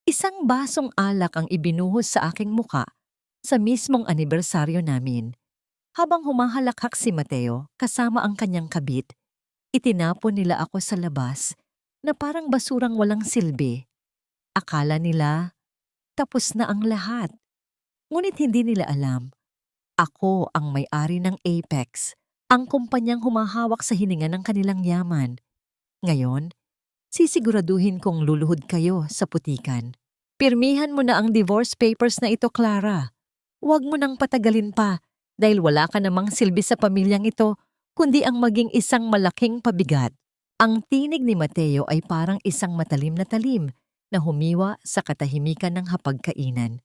Isang basong alak ang ibinuhos sa aking muka sa mismong anibersaryo namin. Habang humahalakhak si Mateo kasama ang kanyang kabit, itinapon nila ako sa labas na parang basurang walang silbi. Akala nila tapos na ang lahat. Ngunit hindi nila alam, ako ang may-ari ng Apex, ang kumpanyang humahawak sa hininga ng kanilang yaman. Ngayon, sisiguraduhin kong luluhod kayo sa putikan. Pirmihan mo na ang divorce papers na ito, Clara. Huwag mo nang patagalin pa dahil wala ka namang silbi sa pamilyang ito kundi ang maging isang malaking pabigat. Ang tinig ni Mateo ay parang isang matalim na talim na humiwa sa katahimikan ng hapagkainan.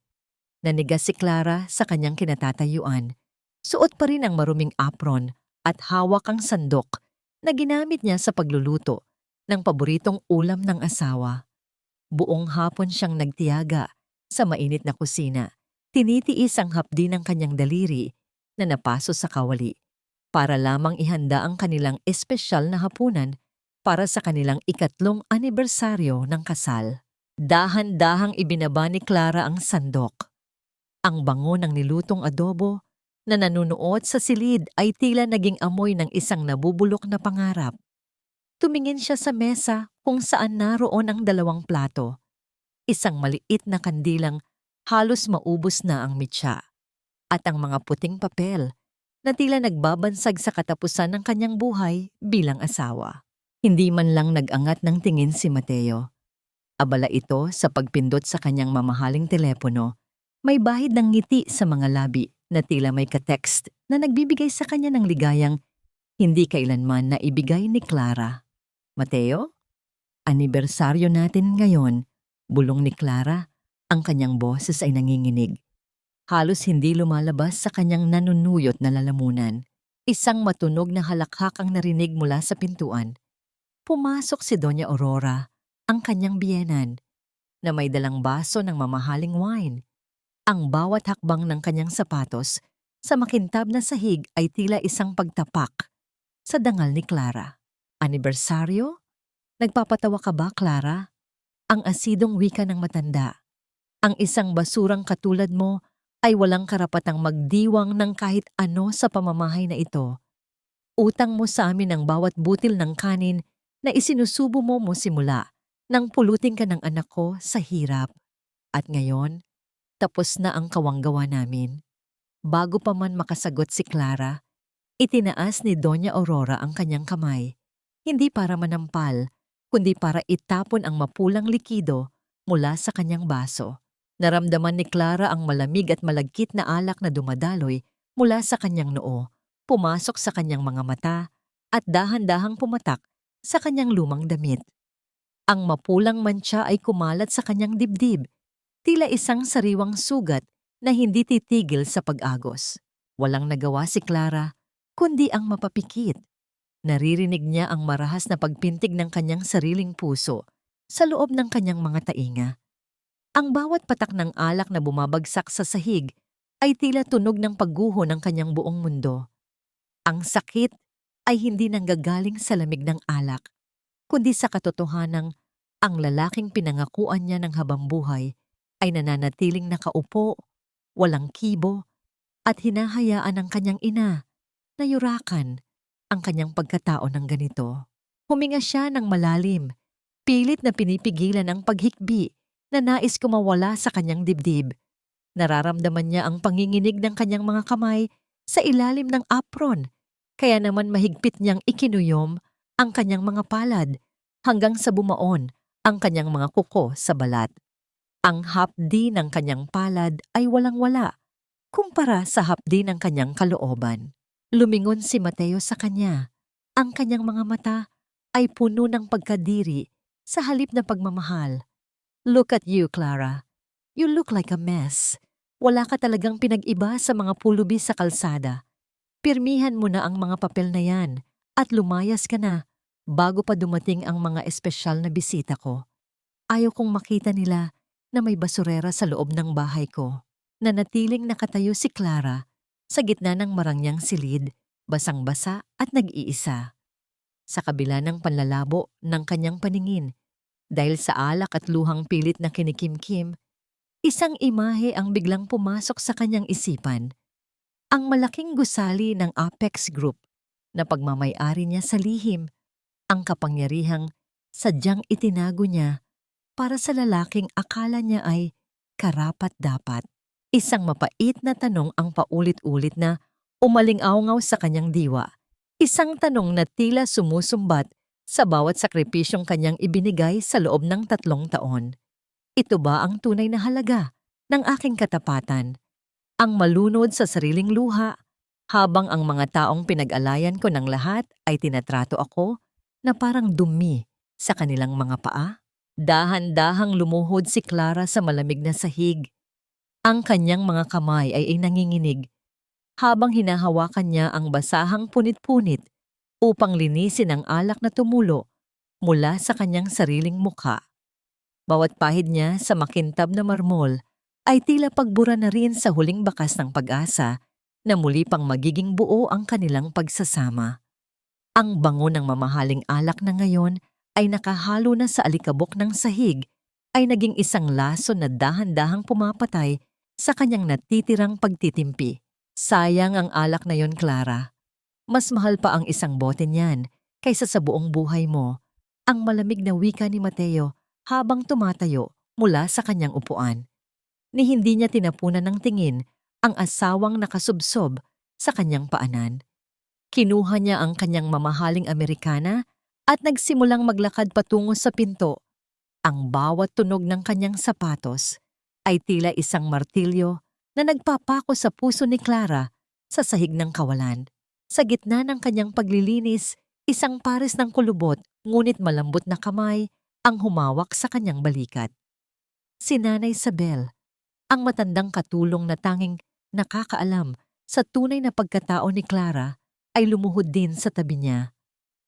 Nanigas si Clara sa kanyang kinatatayuan. Suot pa rin ang maruming apron at hawak ang sandok na ginamit niya sa pagluluto ng paboritong ulam ng asawa. Buong hapon siyang nagtiyaga sa mainit na kusina. Tinitiis ang hapdi ng kanyang daliri na napaso sa kawali para lamang ihanda ang kanilang espesyal na hapunan para sa kanilang ikatlong anibersaryo ng kasal. Dahan-dahang ibinaba ni Clara ang sandok. Ang bango ng nilutong adobo na nanunuot sa silid ay tila naging amoy ng isang nabubulok na pangarap. Tumingin siya sa mesa kung saan naroon ang dalawang plato. Isang maliit na kandilang halos maubos na ang mitya at ang mga puting papel na tila nagbabansag sa katapusan ng kanyang buhay bilang asawa. Hindi man lang nag-angat ng tingin si Mateo. Abala ito sa pagpindot sa kanyang mamahaling telepono. May bahid ng ngiti sa mga labi na tila may ka-text na nagbibigay sa kanya ng ligayang hindi kailanman naibigay ni Clara. Mateo, anibersaryo natin ngayon, bulong ni Clara. Ang kanyang boses ay nanginginig. Halos hindi lumalabas sa kanyang nanunuyot na lalamunan. Isang matunog na halakhak ang narinig mula sa pintuan. Pumasok si Doña Aurora, ang kanyang biyenan, na may dalang baso ng mamahaling wine. Ang bawat hakbang ng kanyang sapatos sa makintab na sahig ay tila isang pagtapak sa dangal ni Clara. Anibersaryo? Nagpapatawa ka ba, Clara? Ang asidong wika ng matanda. Ang isang basurang katulad mo ay walang karapatang magdiwang ng kahit ano sa pamamahay na ito. Utang mo sa amin ang bawat butil ng kanin na isinusubo mo simula nang pulutin ka ng anak ko sa hirap. At ngayon, tapos na ang kawanggawa namin. Bago pa man makasagot si Clara, itinaas ni Doña Aurora ang kanyang kamay, hindi para manampal, kundi para itapon ang mapulang likido mula sa kanyang baso. Naramdaman ni Clara ang malamig at malagkit na alak na dumadaloy mula sa kanyang noo, pumasok sa kanyang mga mata at dahan-dahang pumatak sa kanyang lumang damit. Ang mapulang mantsa ay kumalat sa kanyang dibdib, tila isang sariwang sugat na hindi titigil sa pag-agos. Walang nagawa si Clara, kundi ang mapapikit. Naririnig niya ang marahas na pagpintig ng kanyang sariling puso sa loob ng kanyang mga tainga. Ang bawat patak ng alak na bumabagsak sa sahig ay tila tunog ng pagguho ng kanyang buong mundo. Ang sakit ay hindi nanggagaling sa lamig ng alak, kundi sa katotohanang ang lalaking pinangakuan niya ng habambuhay ay nananatiling nakaupo, walang kibo, at hinahayaan ng kanyang ina na yurakan ang kanyang pagkatao ng ganito. Huminga siya ng malalim, pilit na pinipigilan ang paghikbi na nais kumawala sa kanyang dibdib. Nararamdaman niya ang panginginig ng kanyang mga kamay sa ilalim ng apron, kaya naman mahigpit niyang ikinuyom ang kanyang mga palad hanggang sa bumaon ang kanyang mga kuko sa balat. Ang hapdi ng kanyang palad ay walang-wala kumpara sa hapdi ng kanyang kalooban. Lumingon si Mateo sa kanya. Ang kanyang mga mata ay puno ng pagkadiri sa halip na pagmamahal. Look at you, Clara. You look like a mess. Wala ka talagang pinag-iba sa mga pulubi sa kalsada. Pirmihan mo na ang mga papel na yan at lumayas ka na bago pa dumating ang mga espesyal na bisita ko. Ayaw kong makita nila na may basurera sa loob ng bahay ko. Nanatiling nakatayo si Clara sa gitna ng marangyang silid, basang-basa at nag-iisa. Sa kabila ng panlalabo ng kanyang paningin, Dahil sa alak at luhang pilit na kinikimkim, isang imahe ang biglang pumasok sa kanyang isipan. Ang malaking gusali ng Apex Group na pagmamay-ari niya sa lihim, ang kapangyarihang sadyang itinago niya para sa lalaking akala niya ay karapat-dapat. Isang mapait na tanong ang paulit-ulit na umaling-awngaw sa kanyang diwa. Isang tanong na tila sumusumbat sa bawat sakripisyong kanyang ibinigay sa loob ng 3 taon. Ito ba ang tunay na halaga ng aking katapatan? Ang malunod sa sariling luha, habang ang mga taong pinag-alayan ko ng lahat ay tinatrato ako na parang dumi sa kanilang mga paa? Dahan-dahang lumuhod si Clara sa malamig na sahig. Ang kanyang mga kamay ay nanginginig habang hinahawakan niya ang basahang punit-punit upang linisin ang alak na tumulo mula sa kanyang sariling mukha. Bawat pahid niya sa makintab na marmol ay tila pagbura na rin sa huling bakas ng pag-asa na muli pang magiging buo ang kanilang pagsasama. Ang bango ng mamahaling alak na ngayon ay nakahalo na sa alikabok ng sahig ay naging isang laso na dahan-dahang pumapatay sa kanyang natitirang pagtitimpi. Sayang ang alak na yon, Clara. Mas mahal pa ang isang bote niyan kaysa sa buong buhay mo. Ang malamig na wika ni Mateo habang tumatayo mula sa kanyang upuan. Ni hindi niya tinapunan ng tingin ang asawang nakasubsob sa kanyang paanan. Kinuha niya ang kanyang mamahaling Amerikana at nagsimulang maglakad patungo sa pinto. Ang bawat tunog ng kanyang sapatos ay tila isang martilyo na nagpapako sa puso ni Clara sa sahig ng kawalan. Sa gitna ng kanyang paglilinis, isang pares ng kulubot ngunit malambot na kamay ang humawak sa kanyang balikat. Si Nanay Isabel, ang matandang katulong na tanging nakakaalam sa tunay na pagkatao ni Clara, ay lumuhod din sa tabi niya.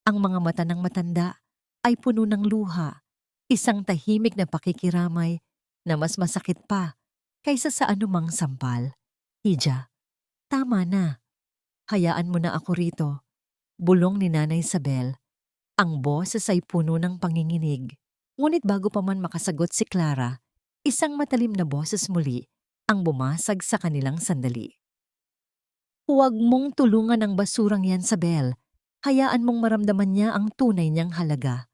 Ang mga mata ng matanda ay puno ng luha, isang tahimik na pakikiramay na mas masakit pa kaysa sa anumang sampal. Hija, tama na. Hayaan mo na ako rito. Bulong ni Nanay Isabel. Ang boses ay puno ng panginginig. Ngunit bago pa man makasagot si Clara, isang matalim na boses muli ang bumasag sa kanilang sandali. Huwag mong tulungan ang basurang yan, Isabel. Hayaan mong maramdaman niya ang tunay niyang halaga.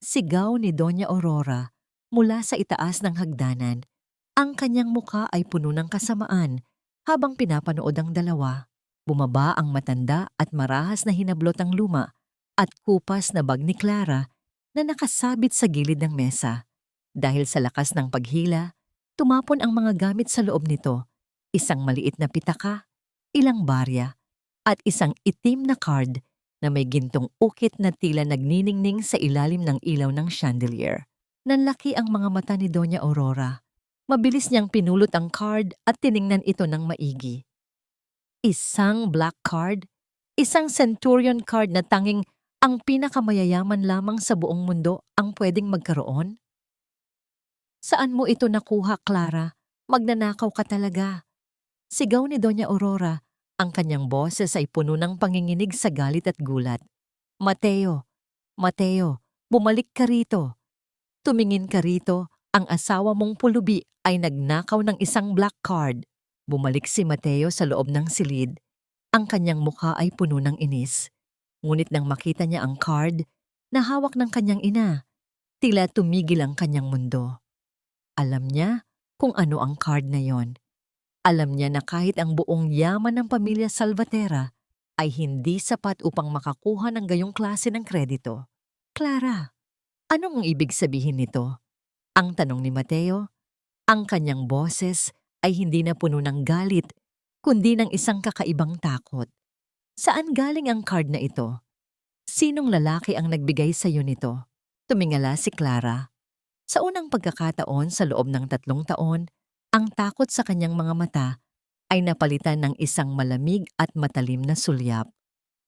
Sigaw ni Doña Aurora mula sa itaas ng hagdanan. Ang kanyang muka ay puno ng kasamaan habang pinapanood ang dalawa. Bumaba ang matanda at marahas na hinablot ang luma at kupas na bag ni Clara na nakasabit sa gilid ng mesa. Dahil sa lakas ng paghila, tumapon ang mga gamit sa loob nito. Isang maliit na pitaka, ilang barya, at isang itim na card na may gintong ukit na tila nagniningning sa ilalim ng ilaw ng chandelier. Nanlaki ang mga mata ni Doña Aurora. Mabilis niyang pinulot ang card at tiningnan ito ng maigi. Isang black card? Isang centurion card na tanging ang pinakamayayaman lamang sa buong mundo ang pwedeng magkaroon? Saan mo ito nakuha, Clara? Magnanakaw ka talaga. Sigaw ni Doña Aurora. Ang kanyang boses ay puno ng panginginig sa galit at gulat. Mateo, Mateo, bumalik ka rito. Tumingin ka rito, ang asawa mong pulubi ay nagnakaw ng isang black card. Bumalik si Mateo sa loob ng silid. Ang kanyang mukha ay puno ng inis. Ngunit nang makita niya ang card na hawak ng kanyang ina, tila tumigil ang kanyang mundo. Alam niya kung ano ang card na yon. Alam niya na kahit ang buong yaman ng pamilya Salvatera ay hindi sapat upang makakuha ng gayong klase ng kredito. Clara, anong ibig sabihin nito? Ang tanong ni Mateo. Ang kanyang boses ay hindi na puno ng galit, kundi ng isang kakaibang takot. Saan galing ang card na ito? Sinong lalaki ang nagbigay sa iyo nito? Tumingala si Clara. Sa unang pagkakataon sa loob ng 3 taon, ang takot sa kanyang mga mata ay napalitan ng isang malamig at matalim na sulyap.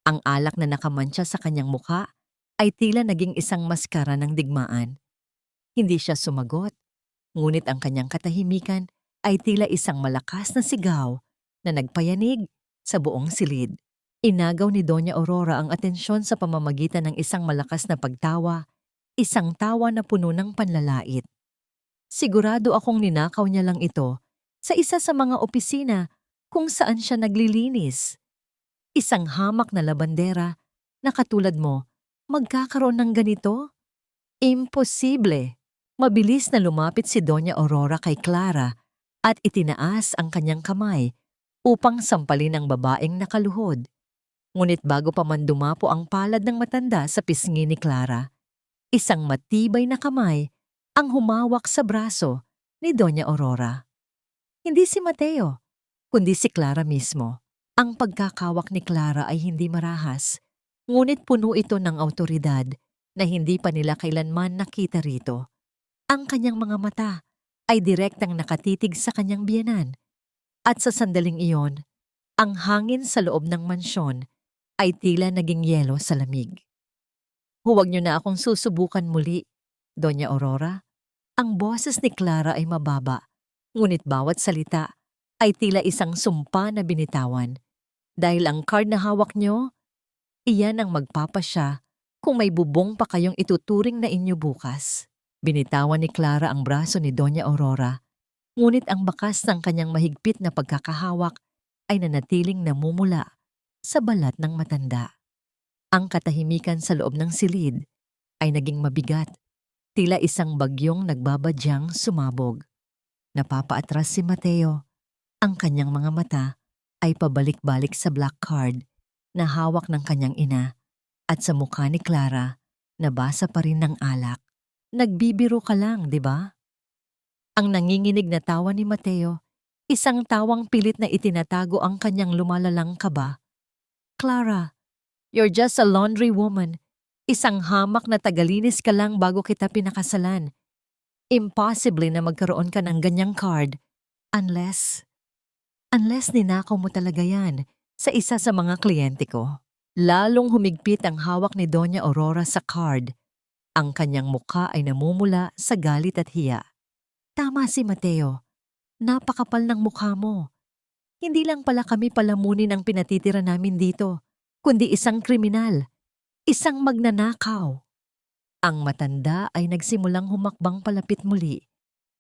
Ang alak na nakamantsa sa kanyang mukha ay tila naging isang maskara ng digmaan. Hindi siya sumagot, ngunit ang kanyang katahimikan ay tila isang malakas na sigaw na nagpayanig sa buong silid. Inagaw ni Doña Aurora ang atensyon sa pamamagitan ng isang malakas na pagtawa, Isang tawa na puno ng panlalait. Sigurado akong ninakaw niya lang ito sa isa sa mga opisina kung saan siya naglilinis. Isang hamak na labandera na katulad mo, magkakaroon ng ganito? Imposible. Mabilis na lumapit si Doña Aurora kay Clara at itinaas ang kanyang kamay upang sampalin ang babaeng nakaluhod. Ngunit bago pa man dumapo ang palad ng matanda sa pisngi ni Clara, isang matibay na kamay ang humawak sa braso ni Doña Aurora. Hindi si Mateo, kundi si Clara mismo. Ang pagkakawak ni Clara ay hindi marahas, ngunit puno ito ng awtoridad na hindi pa nila kailanman nakita rito. Ang kanyang mga mata ay direktang nakatitig sa kanyang biyenan. At sa sandaling iyon, ang hangin sa loob ng mansyon ay tila naging yelo sa lamig. Huwag niyo na akong susubukan muli, Doña Aurora. Ang boses ni Clara ay mababa, ngunit bawat salita ay tila isang sumpa na binitawan. Dahil ang card na hawak niyo, iyan ang magpapasya kung may bubong pa kayong ituturing na inyo bukas. Binitawan ni Clara ang braso ni Doña Aurora, ngunit ang bakas ng kanyang mahigpit na pagkakahawak ay nanatiling namumula sa balat ng matanda. Ang katahimikan sa loob ng silid ay naging mabigat, tila isang bagyong nagbabadyang sumabog. Napapaatras si Mateo. Ang kanyang mga mata ay pabalik-balik sa black card na hawak ng kanyang ina at sa mukha ni Clara nabasa pa rin ng alak. Nagbibiro ka lang, di ba? Ang nanginginig na tawa ni Mateo, isang tawang pilit na itinatago ang kanyang lumalalang kaba. Clara, you're just a laundry woman. Isang hamak na tagalinis ka lang bago kita pinakasalan. Impossible na magkaroon ka ng ganyang card unless ninakaw mo talaga yan sa isa sa mga kliyente ko. Lalong humigpit ang hawak ni Doña Aurora sa card. Ang kanyang mukha ay namumula sa galit at hiya. Tama si Mateo. Napakapal ng mukha mo. Hindi lang pala kami palamunin ang pinatitira namin dito, kundi isang kriminal, isang magnanakaw. Ang matanda ay nagsimulang humakbang palapit muli.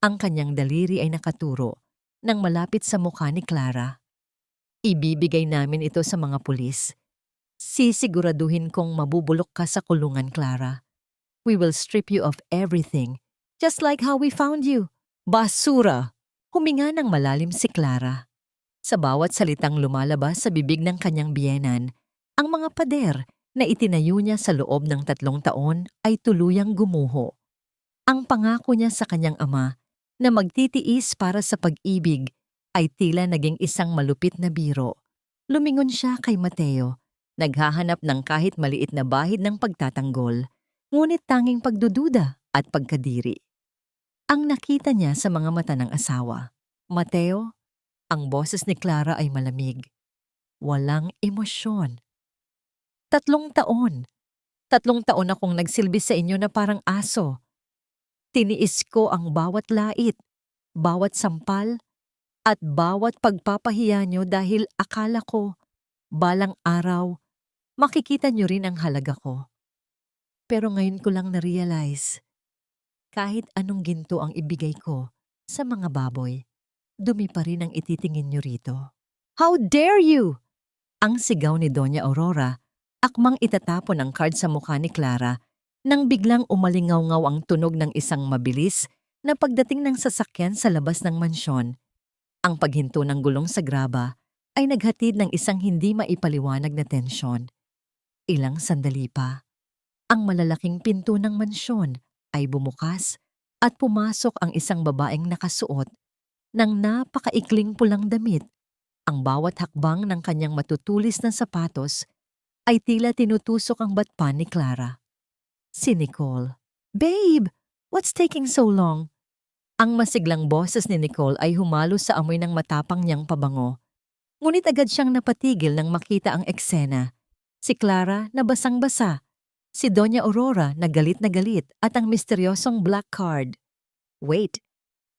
Ang kanyang daliri ay nakaturo nang malapit sa mukha ni Clara. Ibibigay namin ito sa mga pulis. Sisiguraduhin kong mabubulok ka sa kulungan, Clara. We will strip you of everything, just like how we found you. Basura! Huminga ng malalim si Clara. Sa bawat salitang lumalabas sa bibig ng kanyang biyenan, ang mga pader na itinayo niya sa loob ng 3 taon ay tuluyang gumuho. Ang pangako niya sa kanyang ama na magtitiis para sa pag-ibig ay tila naging isang malupit na biro. Lumingon siya kay Mateo, naghahanap ng kahit maliit na bahid ng pagtatanggol, ngunit tanging pagdududa at pagkadiri. Ang nakita niya sa mga mata ng asawa. Mateo, ang boses ni Clara ay malamig. Walang emosyon. 3 taon. 3 taon akong nagsilbi sa inyo na parang aso. Tiniis ko ang bawat lait, bawat sampal, at bawat pagpapahiya niyo dahil akala ko, balang araw, makikita niyo rin ang halaga ko. Pero ngayon ko lang na-realize, kahit anong ginto ang ibigay ko sa mga baboy, dumi pa rin ang ititingin niyo rito. How dare you! Ang sigaw ni Doña Aurora, akmang itatapon ang card sa mukha ni Clara nang biglang umalingaw-ngaw ang tunog ng isang mabilis na pagdating ng sasakyan sa labas ng mansyon. Ang paghinto ng gulong sa graba ay naghatid ng isang hindi maipaliwanag na tensyon. Ilang sandali pa, ang malalaking pinto ng mansyon ay bumukas at pumasok ang isang babaeng nakasuot ng napakaikling pulang damit. Ang bawat hakbang ng kanyang matutulis na sapatos ay tila tinutusok ang batpan ni Clara. Si Nicole. Babe, what's taking so long? Ang masiglang boses ni Nicole ay humalo sa amoy ng matapang niyang pabango. Ngunit agad siyang napatigil nang makita ang eksena. Si Clara na basang-basa, si Doña Aurora na galit at ang misteryosong black card. Wait,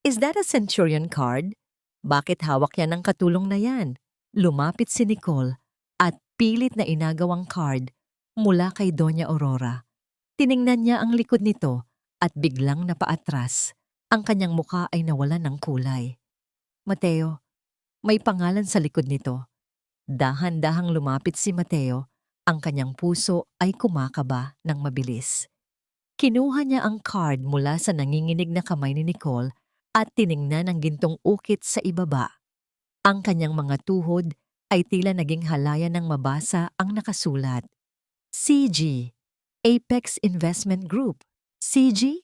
is that a Centurion card? Bakit hawak yan ng katulong na yan? Lumapit si Nicole at pilit na inagawang card mula kay Doña Aurora. Tiningnan niya ang likod nito at biglang napaatras. Ang kanyang muka ay nawalan ng kulay. Mateo, may pangalan sa likod nito. Dahan-dahang lumapit si Mateo. Ang kanyang puso ay kumakaba ng mabilis. Kinuha niya ang card mula sa nanginginig na kamay ni Nicole at tiningnan ang gintong ukit sa ibaba. Ang kanyang mga tuhod ay tila naging halaya ng mabasa ang nakasulat. CG, Apex Investment Group. CG?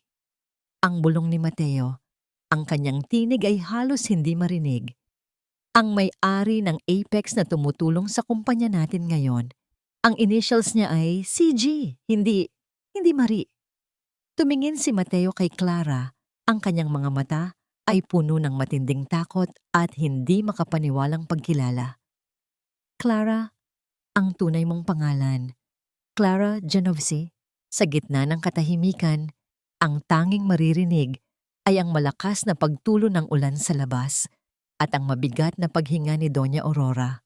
Ang bulong ni Mateo. Ang kanyang tinig ay halos hindi marinig. Ang may-ari ng Apex na tumutulong sa kumpanya natin ngayon. Ang initials niya ay CG, hindi Marie. Tumingin si Mateo kay Clara. Ang kanyang mga mata ay puno ng matinding takot at hindi makapaniwalang pagkilala. Clara, ang tunay mong pangalan. Clara Genovese. Sa gitna ng katahimikan, ang tanging maririnig ay ang malakas na pagtulo ng ulan sa labas at ang mabigat na paghinga ni Doña Aurora.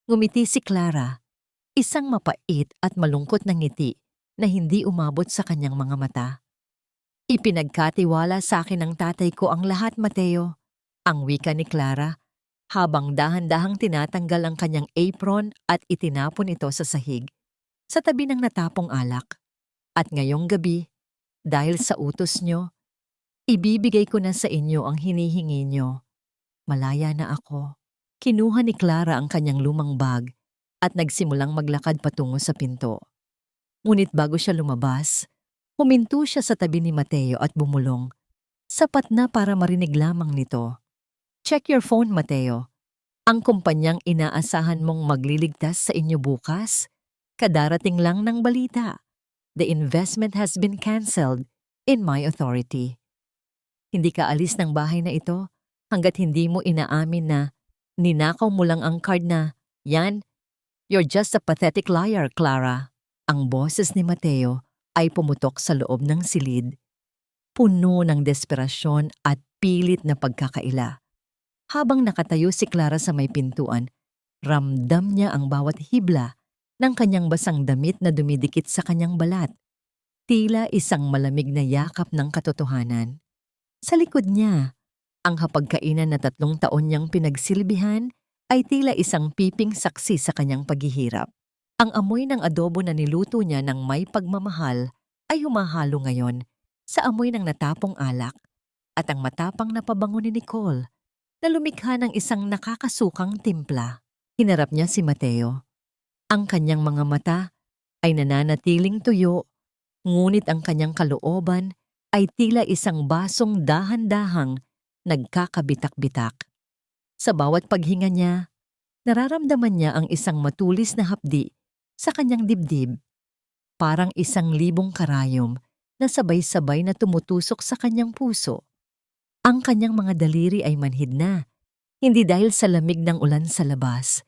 Ngumiti si Clara, isang mapait at malungkot na ngiti na hindi umabot sa kanyang mga mata. Ipinagkatiwala sa akin ng tatay ko ang lahat, Mateo, ang wika ni Clara, habang dahan-dahang tinatanggal ang kanyang apron at itinapon ito sa sahig, sa tabi ng natapong alak. At ngayong gabi, dahil sa utos nyo, ibibigay ko na sa inyo ang hinihingi nyo. Malaya na ako. Kinuha ni Clara ang kanyang lumang bag at nagsimulang maglakad patungo sa pinto. Ngunit bago siya lumabas, huminto siya sa tabi ni Mateo at bumulong. Sapat na para marinig lamang nito. Check your phone, Mateo. Ang kumpanyang inaasahan mong magliligtas sa inyo bukas, kadarating lang ng balita. The investment has been cancelled in my authority. Hindi ka alis ng bahay na ito hanggat hindi mo inaamin na ninakaw mo lang ang card na, yan, you're just a pathetic liar, Clara. Ang boses ni Mateo ay pumutok sa loob ng silid, puno ng desperasyon at pilit na pagkakaila. Habang nakatayo si Clara sa may pintuan, ramdam niya ang bawat hibla ng kanyang basang damit na dumidikit sa kanyang balat. Tila isang malamig na yakap ng katotohanan. Sa likod niya, ang hapagkainan na 3 taon niyang pinagsilbihan ay tila isang piping saksi sa kanyang paghihirap. Ang amoy ng adobo na niluto niya ng may pagmamahal ay humahalo ngayon sa amoy ng natapong alak at ang matapang na pabango ni Nicole na lumikha ng isang nakakasukang timpla. Hinarap niya si Mateo. Ang kanyang mga mata ay nananatiling tuyo, ngunit ang kanyang kalooban ay tila isang basong dahan-dahang nagkakabitak-bitak. Sa bawat paghinga niya, nararamdaman niya ang isang matulis na hapdi sa kanyang dibdib, parang isang libong karayom na sabay-sabay na tumutusok sa kanyang puso. Ang kanyang mga daliri ay manhid na, hindi dahil sa lamig ng ulan sa labas,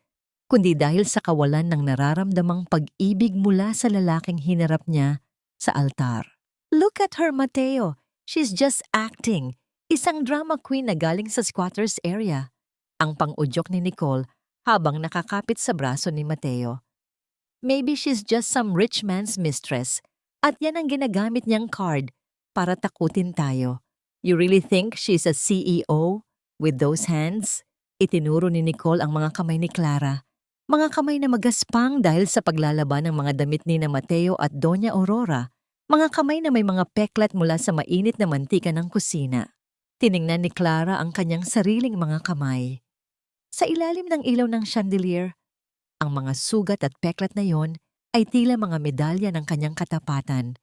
kundi dahil sa kawalan ng nararamdamang pag-ibig mula sa lalaking hinarap niya sa altar. Look at her, Mateo. She's just acting. Isang drama queen na galing sa squatters area. Ang pang-udyok ni Nicole habang nakakapit sa braso ni Mateo. Maybe she's just some rich man's mistress at yan ang ginagamit niyang card para takutin tayo. You really think she's a CEO with those hands? Itinuro ni Nicole ang mga kamay ni Clara. Mga kamay na magaspang dahil sa paglalaban ng mga damit ni na Mateo at Doña Aurora. Mga kamay na may mga peklat mula sa mainit na mantika ng kusina. Tiningnan ni Clara ang kanyang sariling mga kamay. Sa ilalim ng ilaw ng chandelier, ang mga sugat at peklat na yon ay tila mga medalya ng kanyang katapatan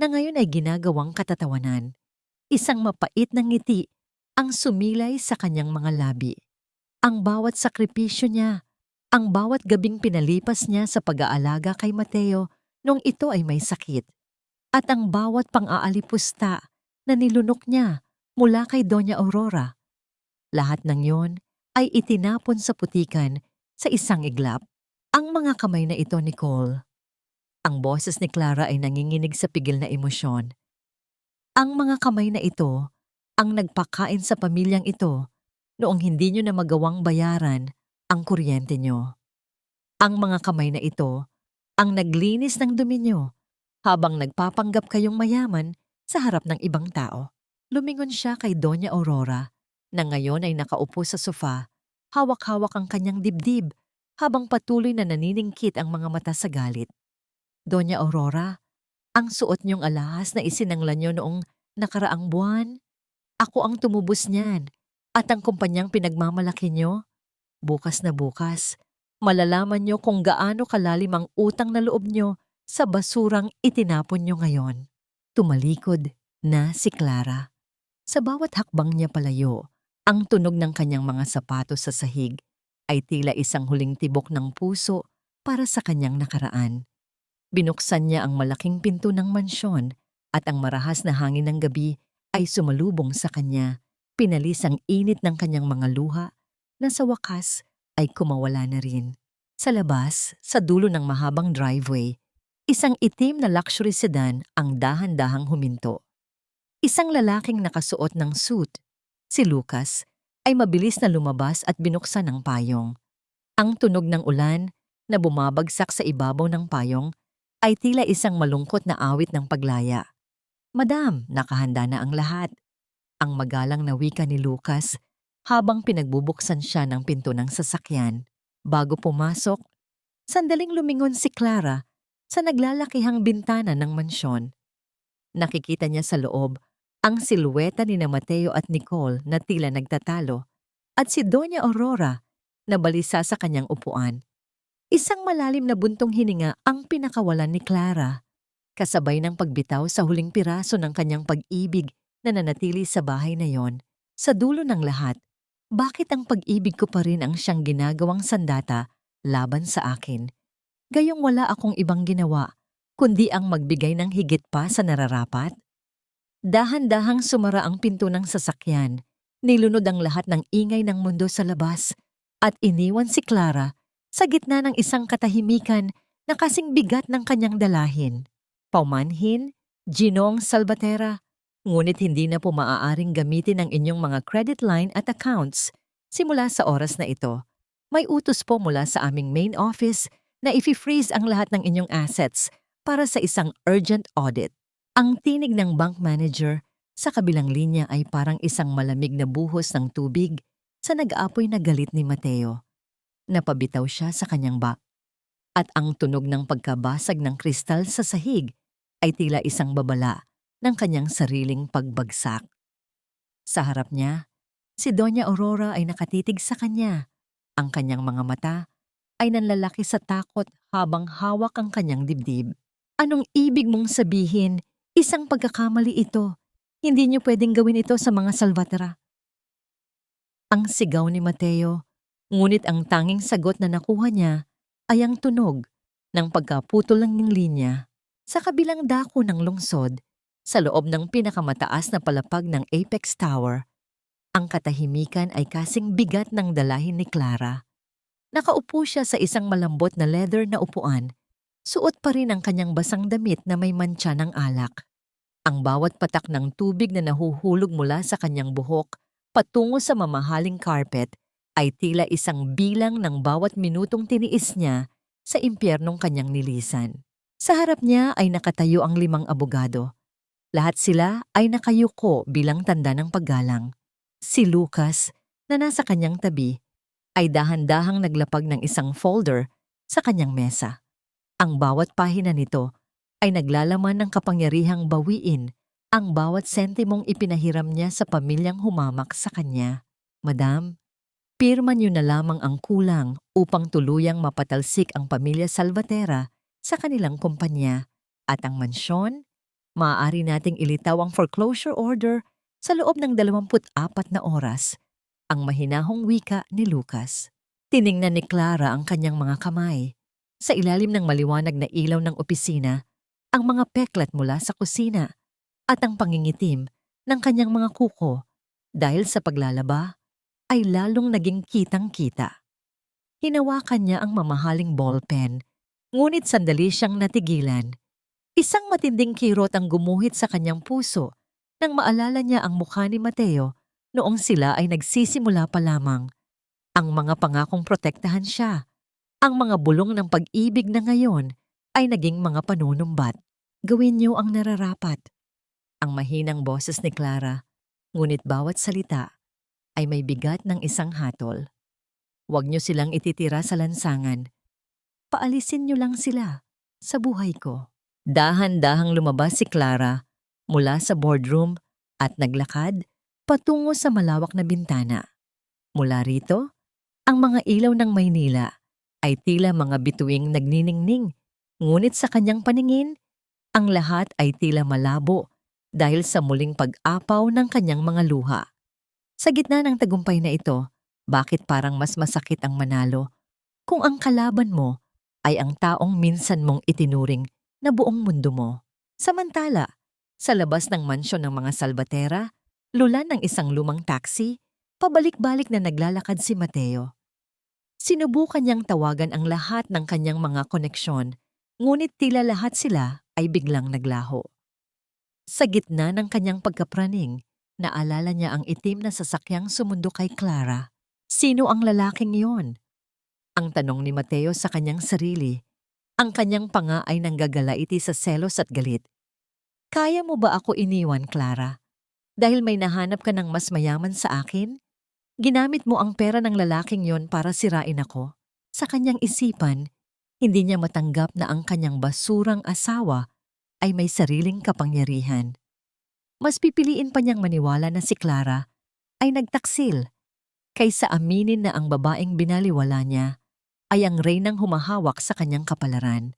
na ngayon ay ginagawang katatawanan. Isang mapait na ngiti ang sumilay sa kanyang mga labi. Ang bawat sakripisyo niya, ang bawat gabing pinalipas niya sa pag-aalaga kay Mateo nung ito ay may sakit, at ang bawat pang-aalipusta na nilunok niya mula kay Doña Aurora. Lahat ng yon ay itinapon sa putikan sa isang iglap. Ang mga kamay na ito, Nicole. Ang boses ni Clara ay nanginginig sa pigil na emosyon. Ang mga kamay na ito ang nagpakain sa pamilyang ito noong hindi nyo na magawang bayaran ang kuryente nyo. Ang mga kamay na ito ang naglinis ng dumi nyo habang nagpapanggap kayong mayaman sa harap ng ibang tao. Lumingon siya kay Doña Aurora na ngayon ay nakaupo sa sofa, hawak-hawak ang kanyang dibdib habang patuloy na naniningkit ang mga mata sa galit. Doña Aurora, ang suot niyong alahas na isinanglan niyo noong nakaraang buwan, ako ang tumubos niyan at ang kumpanyang pinagmamalaki niyo. Bukas na bukas, malalaman niyo kung gaano kalalim ang utang na loob niyo sa basurang itinapon niyo ngayon. Tumalikod na si Clara. Sa bawat hakbang niya palayo, ang tunog ng kanyang mga sapatos sa sahig ay tila isang huling tibok ng puso para sa kanyang nakaraan. Binuksan niya ang malaking pinto ng mansyon at ang marahas na hangin ng gabi ay sumalubong sa kanya, pinalis ang init ng kanyang mga luha na sa wakas ay kumawala na rin. Sa labas, sa dulo ng mahabang driveway, isang itim na luxury sedan ang dahan-dahang huminto. Isang lalaking nakasuot ng suit, si Lucas, ay mabilis na lumabas at binuksan ang payong. Ang tunog ng ulan na bumabagsak sa ibabaw ng payong ay tila isang malungkot na awit ng paglaya. "Madam, nakahanda na ang lahat." Ang magalang na wika ni Lucas habang pinagbubuksan siya ng pinto ng sasakyan. Bago pumasok, sandaling lumingon si Clara sa naglalakihang bintana ng mansyon. Nakikita niya sa loob ang silhueta ni Mateo at Nicole na tila nagtatalo at si Doña Aurora na balisa sa kanyang upuan. Isang malalim na buntong hininga ang pinakawalan ni Clara, kasabay ng pagbitaw sa huling piraso ng kanyang pag-ibig na nanatili sa bahay na yon. Sa dulo ng lahat, bakit ang pag-ibig ko pa rin ang siyang ginagawang sandata laban sa akin? Gayong wala akong ibang ginawa, kundi ang magbigay ng higit pa sa nararapat? Dahan-dahang sumara ang pinto ng sasakyan, nilunod ang lahat ng ingay ng mundo sa labas, at iniwan si Clara sa gitna ng isang katahimikan na kasing bigat ng kanyang dalahin. Paumanhin, Ginong Salvatera, ngunit hindi na po maaaring gamitin ang inyong mga credit line at accounts simula sa oras na ito. May utos po mula sa aming main office na i-freeze ang lahat ng inyong assets para sa isang urgent audit. Ang tinig ng bank manager sa kabilang linya ay parang isang malamig na buhos ng tubig sa nag-aapoy na galit ni Mateo. Napabitaw siya sa kanyang bag at ang tunog ng pagkabasag ng kristal sa sahig ay tila isang babala ng kanyang sariling pagbagsak. Sa harap niya, si Doña Aurora ay nakatitig sa kanya. Ang kanyang mga mata ay nanlalaki sa takot habang hawak ang kanyang dibdib. "Anong ibig mong sabihin? Isang pagkakamali ito. Hindi niyo pwedeng gawin ito sa mga Salvatera." Ang sigaw ni Mateo, ngunit ang tanging sagot na nakuha niya ay ang tunog ng pagkaputol ng linya sa kabilang dako ng lungsod, sa loob ng pinakamataas na palapag ng Apex Tower. Ang katahimikan ay kasing bigat ng dalahin ni Clara. Nakaupo siya sa isang malambot na leather na upuan. Suot pa rin ang kanyang basang damit na may mantsa ng alak. Ang bawat patak ng tubig na nahuhulog mula sa kanyang buhok patungo sa mamahaling carpet ay tila isang bilang ng bawat minutong tiniis niya sa impyernong kanyang nilisan. Sa harap niya ay nakatayo ang 5 abogado. Lahat sila ay nakayuko bilang tanda ng paggalang. Si Lucas, na nasa kanyang tabi, ay dahan-dahang naglapag ng isang folder sa kanyang mesa. Ang bawat pahina nito ay naglalaman ng kapangyarihang bawiin ang bawat sentimong ipinahiram niya sa pamilyang humamak sa kanya. "Madam, pirma niyo na lamang ang kulang upang tuluyang mapatalsik ang pamilya Salvatera sa kanilang kumpanya at ang mansyon, maaari nating ilitaw ang foreclosure order sa loob ng 24 na oras." Ang mahinahong wika ni Lucas. Tiningnan ni Clara ang kanyang mga kamay. Sa ilalim ng maliwanag na ilaw ng opisina, ang mga peklat mula sa kusina at ang pangingitim ng kanyang mga kuko dahil sa paglalaba ay lalong naging kitang-kita. Hinawakan niya ang mamahaling ballpen, ngunit sandali siyang natigilan. Isang matinding kirot ang gumuhit sa kanyang puso nang maalala niya ang mukha ni Mateo noong sila ay nagsisimula pa lamang. Ang mga pangakong protektahan siya, ang mga bulong ng pag-ibig na ngayon ay naging mga panunumbat. Gawin niyo ang nararapat. Ang mahinang boses ni Clara, ngunit bawat salita ay may bigat ng isang hatol. Huwag niyo silang ititira sa lansangan. Paalisin niyo lang sila sa buhay ko. Dahan-dahang lumabas si Clara mula sa boardroom at naglakad patungo sa malawak na bintana. Mula rito, ang mga ilaw ng Maynila ay tila mga bituing nagniningning, ngunit sa kanyang paningin, ang lahat ay tila malabo dahil sa muling pag-apaw ng kanyang mga luha. Sa gitna ng tagumpay na ito, bakit parang mas masakit ang manalo kung ang kalaban mo ay ang taong minsan mong itinuring na buong mundo mo? Samantala, sa labas ng mansyon ng mga Salvatera, lula ng isang lumang taxi, pabalik-balik na naglalakad si Mateo. Sinubukan niyang tawagan ang lahat ng kanyang mga koneksyon, ngunit tila lahat sila ay biglang naglaho. Sa gitna ng kanyang pagkapraning, naalala niya ang itim na sasakyang sumundo kay Clara. Sino ang lalaking iyon? Ang tanong ni Mateo sa kanyang sarili. Ang kanyang panga ay nanggagalaiti sa selos at galit. Kaya mo ba ako iniwan, Clara? Dahil may nahanap ka ng mas mayaman sa akin? Ginamit mo ang pera ng lalaking yon para sirain ako. Sa kanyang isipan, hindi niya matanggap na ang kanyang basurang asawa ay may sariling kapangyarihan. Mas pipiliin pa niyang maniwala na si Clara ay nagtaksil kaysa aminin na ang babaeng binaliwala niya ay ang reynang humahawak sa kanyang kapalaran.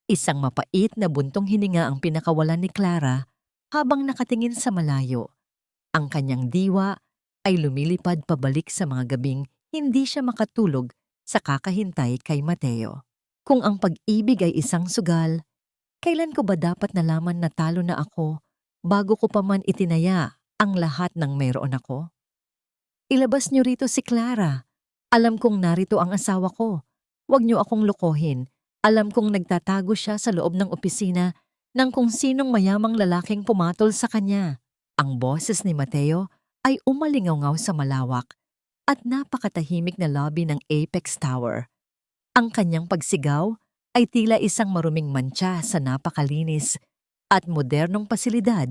Isang mapait na buntong hininga ang pinakawalan ni Clara habang nakatingin sa malayo. Ang kanyang diwa ay lumilipad pabalik sa mga gabing hindi siya makatulog sa kakahintay kay Mateo. Kung ang pag-ibig ay isang sugal, kailan ko ba dapat nalaman na talo na ako bago ko pa man itinaya ang lahat ng mayroon ako? Ilabas niyo rito si Clara. Alam kong narito ang asawa ko. Huwag niyo akong lokohin. Alam kong nagtatago siya sa loob ng opisina ng kung sinong mayamang lalaking pumatol sa kanya. Ang boses ni Mateo ay umalingaw sa malawak at napakatahimik na lobby ng Apex Tower. Ang kanyang pagsigaw ay tila isang maruming mantsa sa napakalinis at modernong pasilidad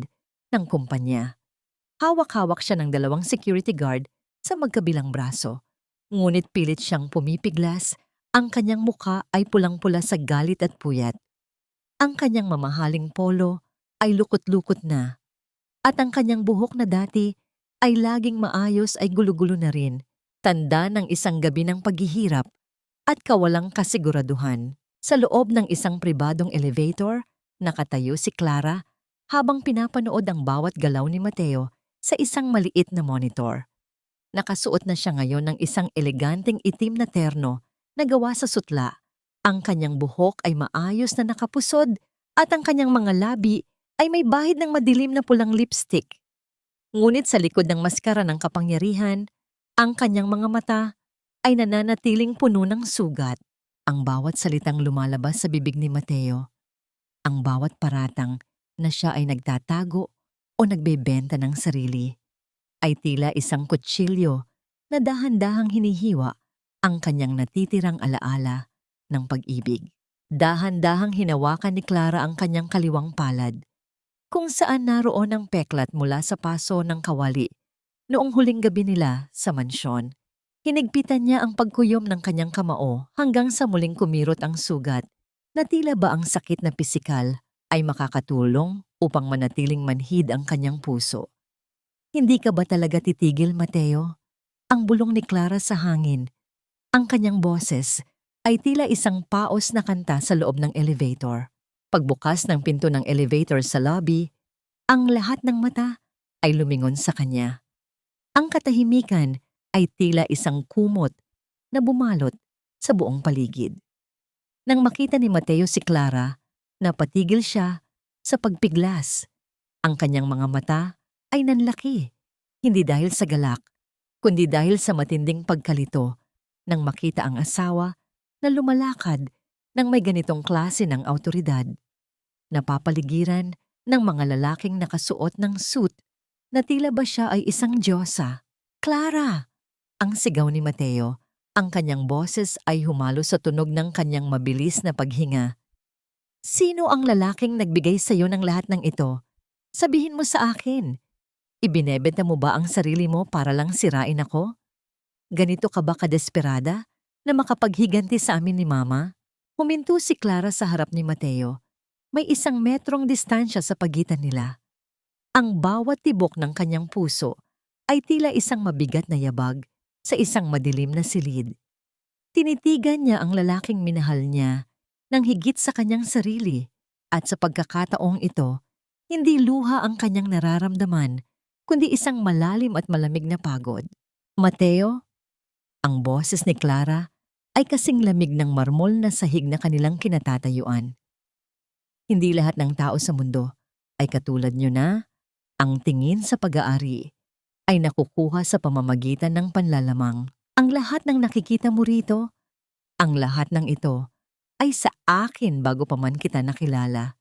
ng kumpanya. Hawak-hawak siya ng 2 security guard sa magkabilang braso, ngunit pilit siyang pumipiglas. Ang kanyang muka ay pulang-pula sa galit at puyat. Ang kanyang mamahaling polo ay lukot-lukot na, at ang kanyang buhok na dati ay laging maayos ay gulo-gulo na rin, tanda ng isang gabi ng paghihirap at kawalang kasiguraduhan. Sa loob ng isang pribadong elevator, nakatayo si Clara habang pinapanood ang bawat galaw ni Mateo sa isang maliit na monitor. Nakasuot na siya ngayon ng isang eleganteng itim na terno na gawa sa sutla. Ang kanyang buhok ay maayos na nakapusod at ang kanyang mga labi ay may bahid ng madilim na pulang lipstick. Ngunit sa likod ng maskara ng kapangyarihan, ang kanyang mga mata ay nananatiling puno ng sugat. Ang bawat salitang lumalabas sa bibig ni Mateo, ang bawat paratang na siya ay nagtatago o nagbebenta ng sarili, ay tila isang kutsilyo na dahan-dahang hinihiwa ang kanyang natitirang alaala ng pag-ibig. Dahan-dahang hinawakan ni Clara ang kanyang kaliwang palad, kung saan naroon ang peklat mula sa paso ng kawali noong huling gabi nila sa mansyon. Hinigpitan niya ang pagkuyom ng kanyang kamao hanggang sa muling kumirot ang sugat na tila ba ang sakit na pisikal ay makakatulong upang manatiling manhid ang kanyang puso. Hindi ka ba talaga titigil, Mateo? Ang bulong ni Clara sa hangin. Ang kanyang boses ay tila isang paos na kanta sa loob ng elevator. Pagbukas ng pinto ng elevator sa lobby, ang lahat ng mata ay lumingon sa kanya. Ang katahimikan ay tila isang kumot na bumalot sa buong paligid. Nang makita ni Mateo si Clara, napatigil siya sa pagpiglas. Ang kanyang mga mata ay nanlaki, hindi dahil sa galak, kundi dahil sa matinding pagkalito nang makita ang asawa na lumalakad ng may ganitong klase ng awtoridad. Napapaligiran ng mga lalaking nakasuot ng suit na tila ba siya ay isang diyosa. Clara! Ang sigaw ni Mateo. Ang kanyang boses ay humalo sa tunog ng kanyang mabilis na paghinga. Sino ang lalaking nagbigay sa'yo ng lahat ng ito? Sabihin mo sa akin. Ibinebenta mo ba ang sarili mo para lang sirain ako? Ganito ka ba kadesperada na makapaghiganti sa amin ni Mama? Huminto si Clara sa harap ni Mateo. May 1 metrong distansya sa pagitan nila. Ang bawat tibok ng kanyang puso ay tila isang mabigat na yabag sa isang madilim na silid. Tinitigan niya ang lalaking minahal niya ng higit sa kanyang sarili at sa pagkakataong ito, hindi luha ang kanyang nararamdaman kundi isang malalim at malamig na pagod. Mateo, ang boses ni Clara ay kasing lamig ng marmol na sahig na kanilang kinatatayuan. Hindi lahat ng tao sa mundo ay katulad niyo na ang tingin sa pag-aari ay nakukuha sa pamamagitan ng panlalamang. Ang lahat ng nakikita mo rito, ang lahat ng ito ay sa akin bago pa man kita nakilala.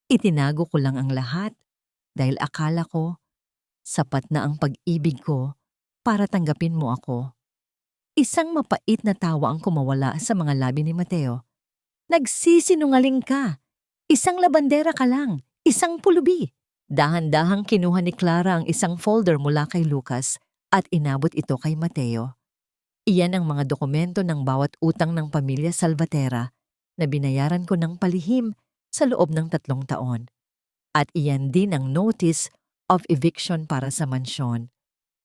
Itinago ko lang ang lahat dahil akala ko sapat na ang pag-ibig ko para tanggapin mo ako. Isang mapait na tawa ang kumawala sa mga labi ni Mateo. Nagsisinungaling ka. Isang labandera ka lang. Isang pulubi. Dahan-dahang kinuha ni Clara ang isang folder mula kay Lucas at inabot ito kay Mateo. Iyan ang mga dokumento ng bawat utang ng pamilya Salvatera na binayaran ko ng palihim sa loob ng 3 taon. At iyan din ang notice of eviction para sa mansyon.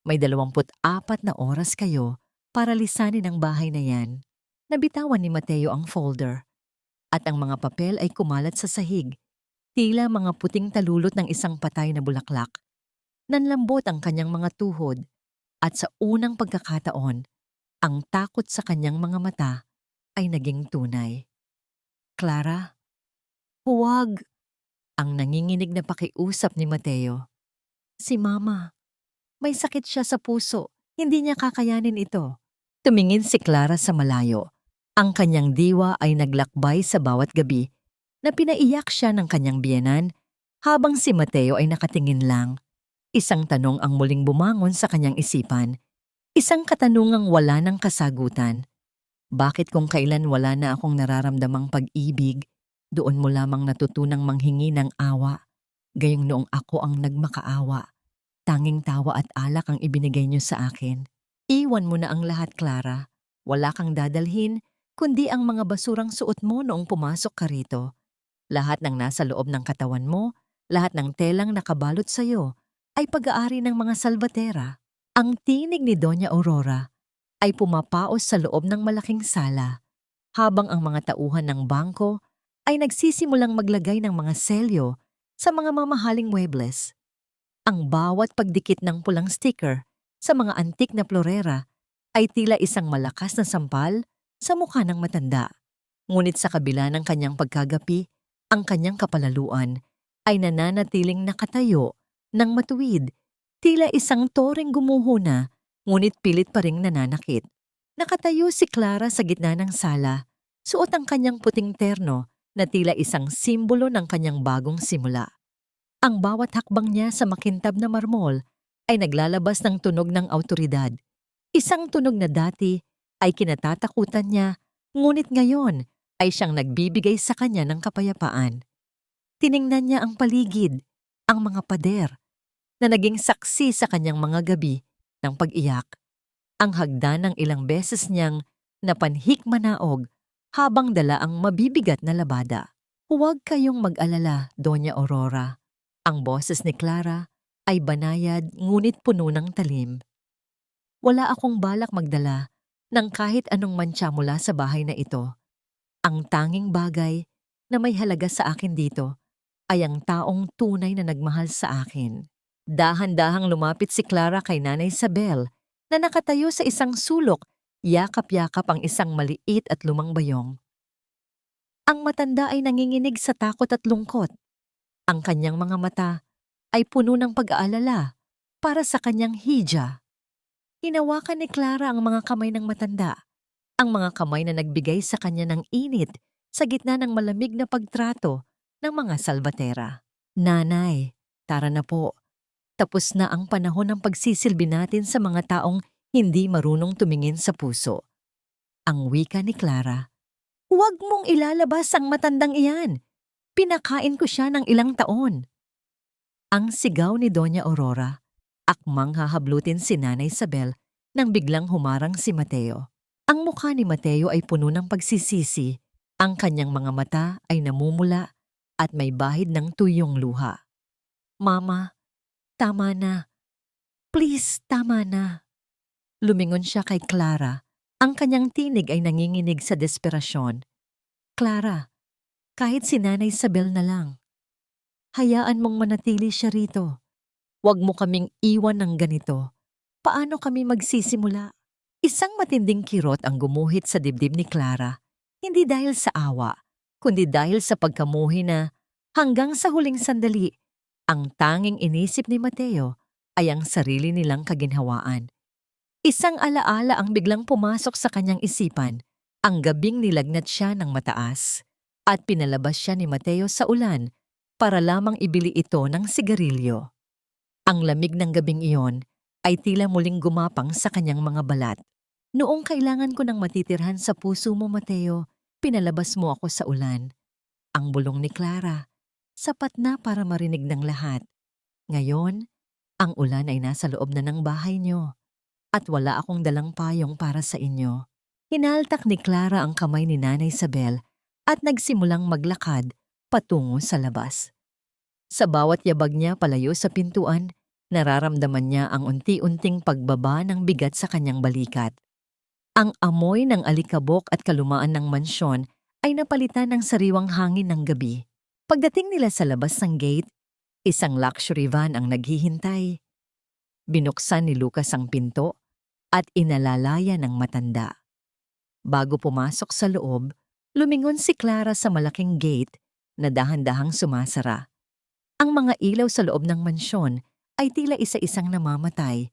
May 24 na oras kayo para lisanin ang bahay na yan. Nabitawan ni Mateo ang folder at ang mga papel ay kumalat sa sahig. Tila mga puting talulot ng isang patay na bulaklak. Nanlambot ang kanyang mga tuhod at sa unang pagkakataon, ang takot sa kanyang mga mata ay naging tunay. Clara, huwag! Ang nanginginig na pakiusap ni Mateo. Si Mama, may sakit siya sa puso. Hindi niya kakayanin ito. Tumingin si Clara sa malayo. Ang kanyang diwa ay naglakbay sa bawat gabi na pinaiyak siya ng kanyang biyenan habang si Mateo ay nakatingin lang. Isang tanong ang muling bumangon sa kanyang isipan. Isang katanungang wala ng kasagutan. Bakit kung kailan wala na akong nararamdamang pag-ibig, doon mo lamang natutunang manghingi ng awa, gayong noong ako ang nagmakaawa. Tanging tawa at alak ang ibinigay niyo sa akin. Iwan mo na ang lahat, Clara. Wala kang dadalhin, kundi ang mga basurang suot mo noong pumasok ka rito. Lahat ng nasa loob ng katawan mo, lahat ng telang nakabalot sa'yo, ay pag-aari ng mga Salvatera. Ang tinig ni Doña Aurora ay pumapaos sa loob ng malaking sala, habang ang mga tauhan ng bangko ay nagsisimulang maglagay ng mga selyo sa mga mamahaling muebles. Ang bawat pagdikit ng pulang sticker sa mga antik na florera ay tila isang malakas na sampal sa mukha ng matanda. Ngunit sa kabila ng kanyang pagkagapi, ang kanyang kapalaluan ay nananatiling nakatayo ng matuwid, tila isang toreng gumuho na, ngunit pilit pa ring nananakit. Nakatayo si Clara sa gitna ng sala, suot ang kanyang puting terno na tila isang simbolo ng kanyang bagong simula. Ang bawat hakbang niya sa makintab na marmol ay naglalabas ng tunog ng awtoridad. Isang tunog na dati ay kinatatakutan niya, ngunit ngayon ay siyang nagbibigay sa kanya ng kapayapaan. Tiningnan niya ang paligid, ang mga pader, na naging saksi sa kanyang mga gabi ng pag-iyak. Ang hagdan ng ilang beses niyang napanhik manaog habang dala ang mabibigat na labada. Huwag kayong mag-alala, Doña Aurora. Ang boses ni Clara ay banayad ngunit puno ng talim. Wala akong balak magdala ng kahit anong mantsa mula sa bahay na ito. Ang tanging bagay na may halaga sa akin dito ay ang taong tunay na nagmahal sa akin. Dahan-dahang lumapit si Clara kay Nanay Isabel na nakatayo sa isang sulok, yakap-yakap ang isang maliit at lumang bayong. Ang matanda ay nanginginig sa takot at lungkot. Ang kanyang mga mata ay puno ng pag-aalala para sa kanyang hija. Hinawakan ni Clara ang mga kamay ng matanda. Ang mga kamay na nagbigay sa kanya ng init sa gitna ng malamig na pagtrato ng mga Salvatera. Nanay, tara na po. Tapos na ang panahon ng pagsisilbi natin sa mga taong hindi marunong tumingin sa puso. Ang wika ni Clara. Huwag mong ilalabas ang matandang iyan. Pinakain ko siya ng ilang taon. Ang sigaw ni Doña Aurora, akmang hahablutin si Nanay Isabel nang biglang humarang si Mateo. Ang mukha ni Mateo ay puno ng pagsisisi, ang kanyang mga mata ay namumula at may bahid ng tuyong luha. Mama, tama na. Please, tama na. Lumingon siya kay Clara. Ang kanyang tinig ay nanginginig sa desperasyon. Clara, kahit si Nanay Isabel na lang. Hayaan mong manatili siya rito. Huwag mo kaming iwan ng ganito. Paano kami magsisimula? Isang matinding kirot ang gumuhit sa dibdib ni Clara. Hindi dahil sa awa, kundi dahil sa pagkamuhi na hanggang sa huling sandali, ang tanging inisip ni Mateo ay ang sarili nilang kaginhawaan. Isang alaala ang biglang pumasok sa kanyang isipan. Ang gabing nilagnat siya ng mataas at pinalabas siya ni Mateo sa ulan para lamang ibili ito ng sigarilyo. Ang lamig ng gabing iyon ay tila muling gumapang sa kanyang mga balat. Noong kailangan ko ng matitirhan sa puso mo, Mateo, pinalabas mo ako sa ulan. Ang bulong ni Clara, sapat na para marinig ng lahat. Ngayon, ang ulan ay nasa loob na ng bahay niyo at wala akong dalang payong para sa inyo. Hinaltak ni Clara ang kamay ni Nanay Isabel at nagsimulang maglakad patungo sa labas. Sa bawat yabag niya palayo sa pintuan, nararamdaman niya ang unti-unting pagbaba ng bigat sa kanyang balikat. Ang amoy ng alikabok at kalumaan ng mansyon ay napalitan ng sariwang hangin ng gabi. Pagdating nila sa labas ng gate, isang luxury van ang naghihintay. Binuksan ni Lucas ang pinto at inalalaya ng matanda. Bago pumasok sa loob, lumingon si Clara sa malaking gate na dahan-dahang sumasara. Ang mga ilaw sa loob ng mansyon ay tila isa-isang namamatay.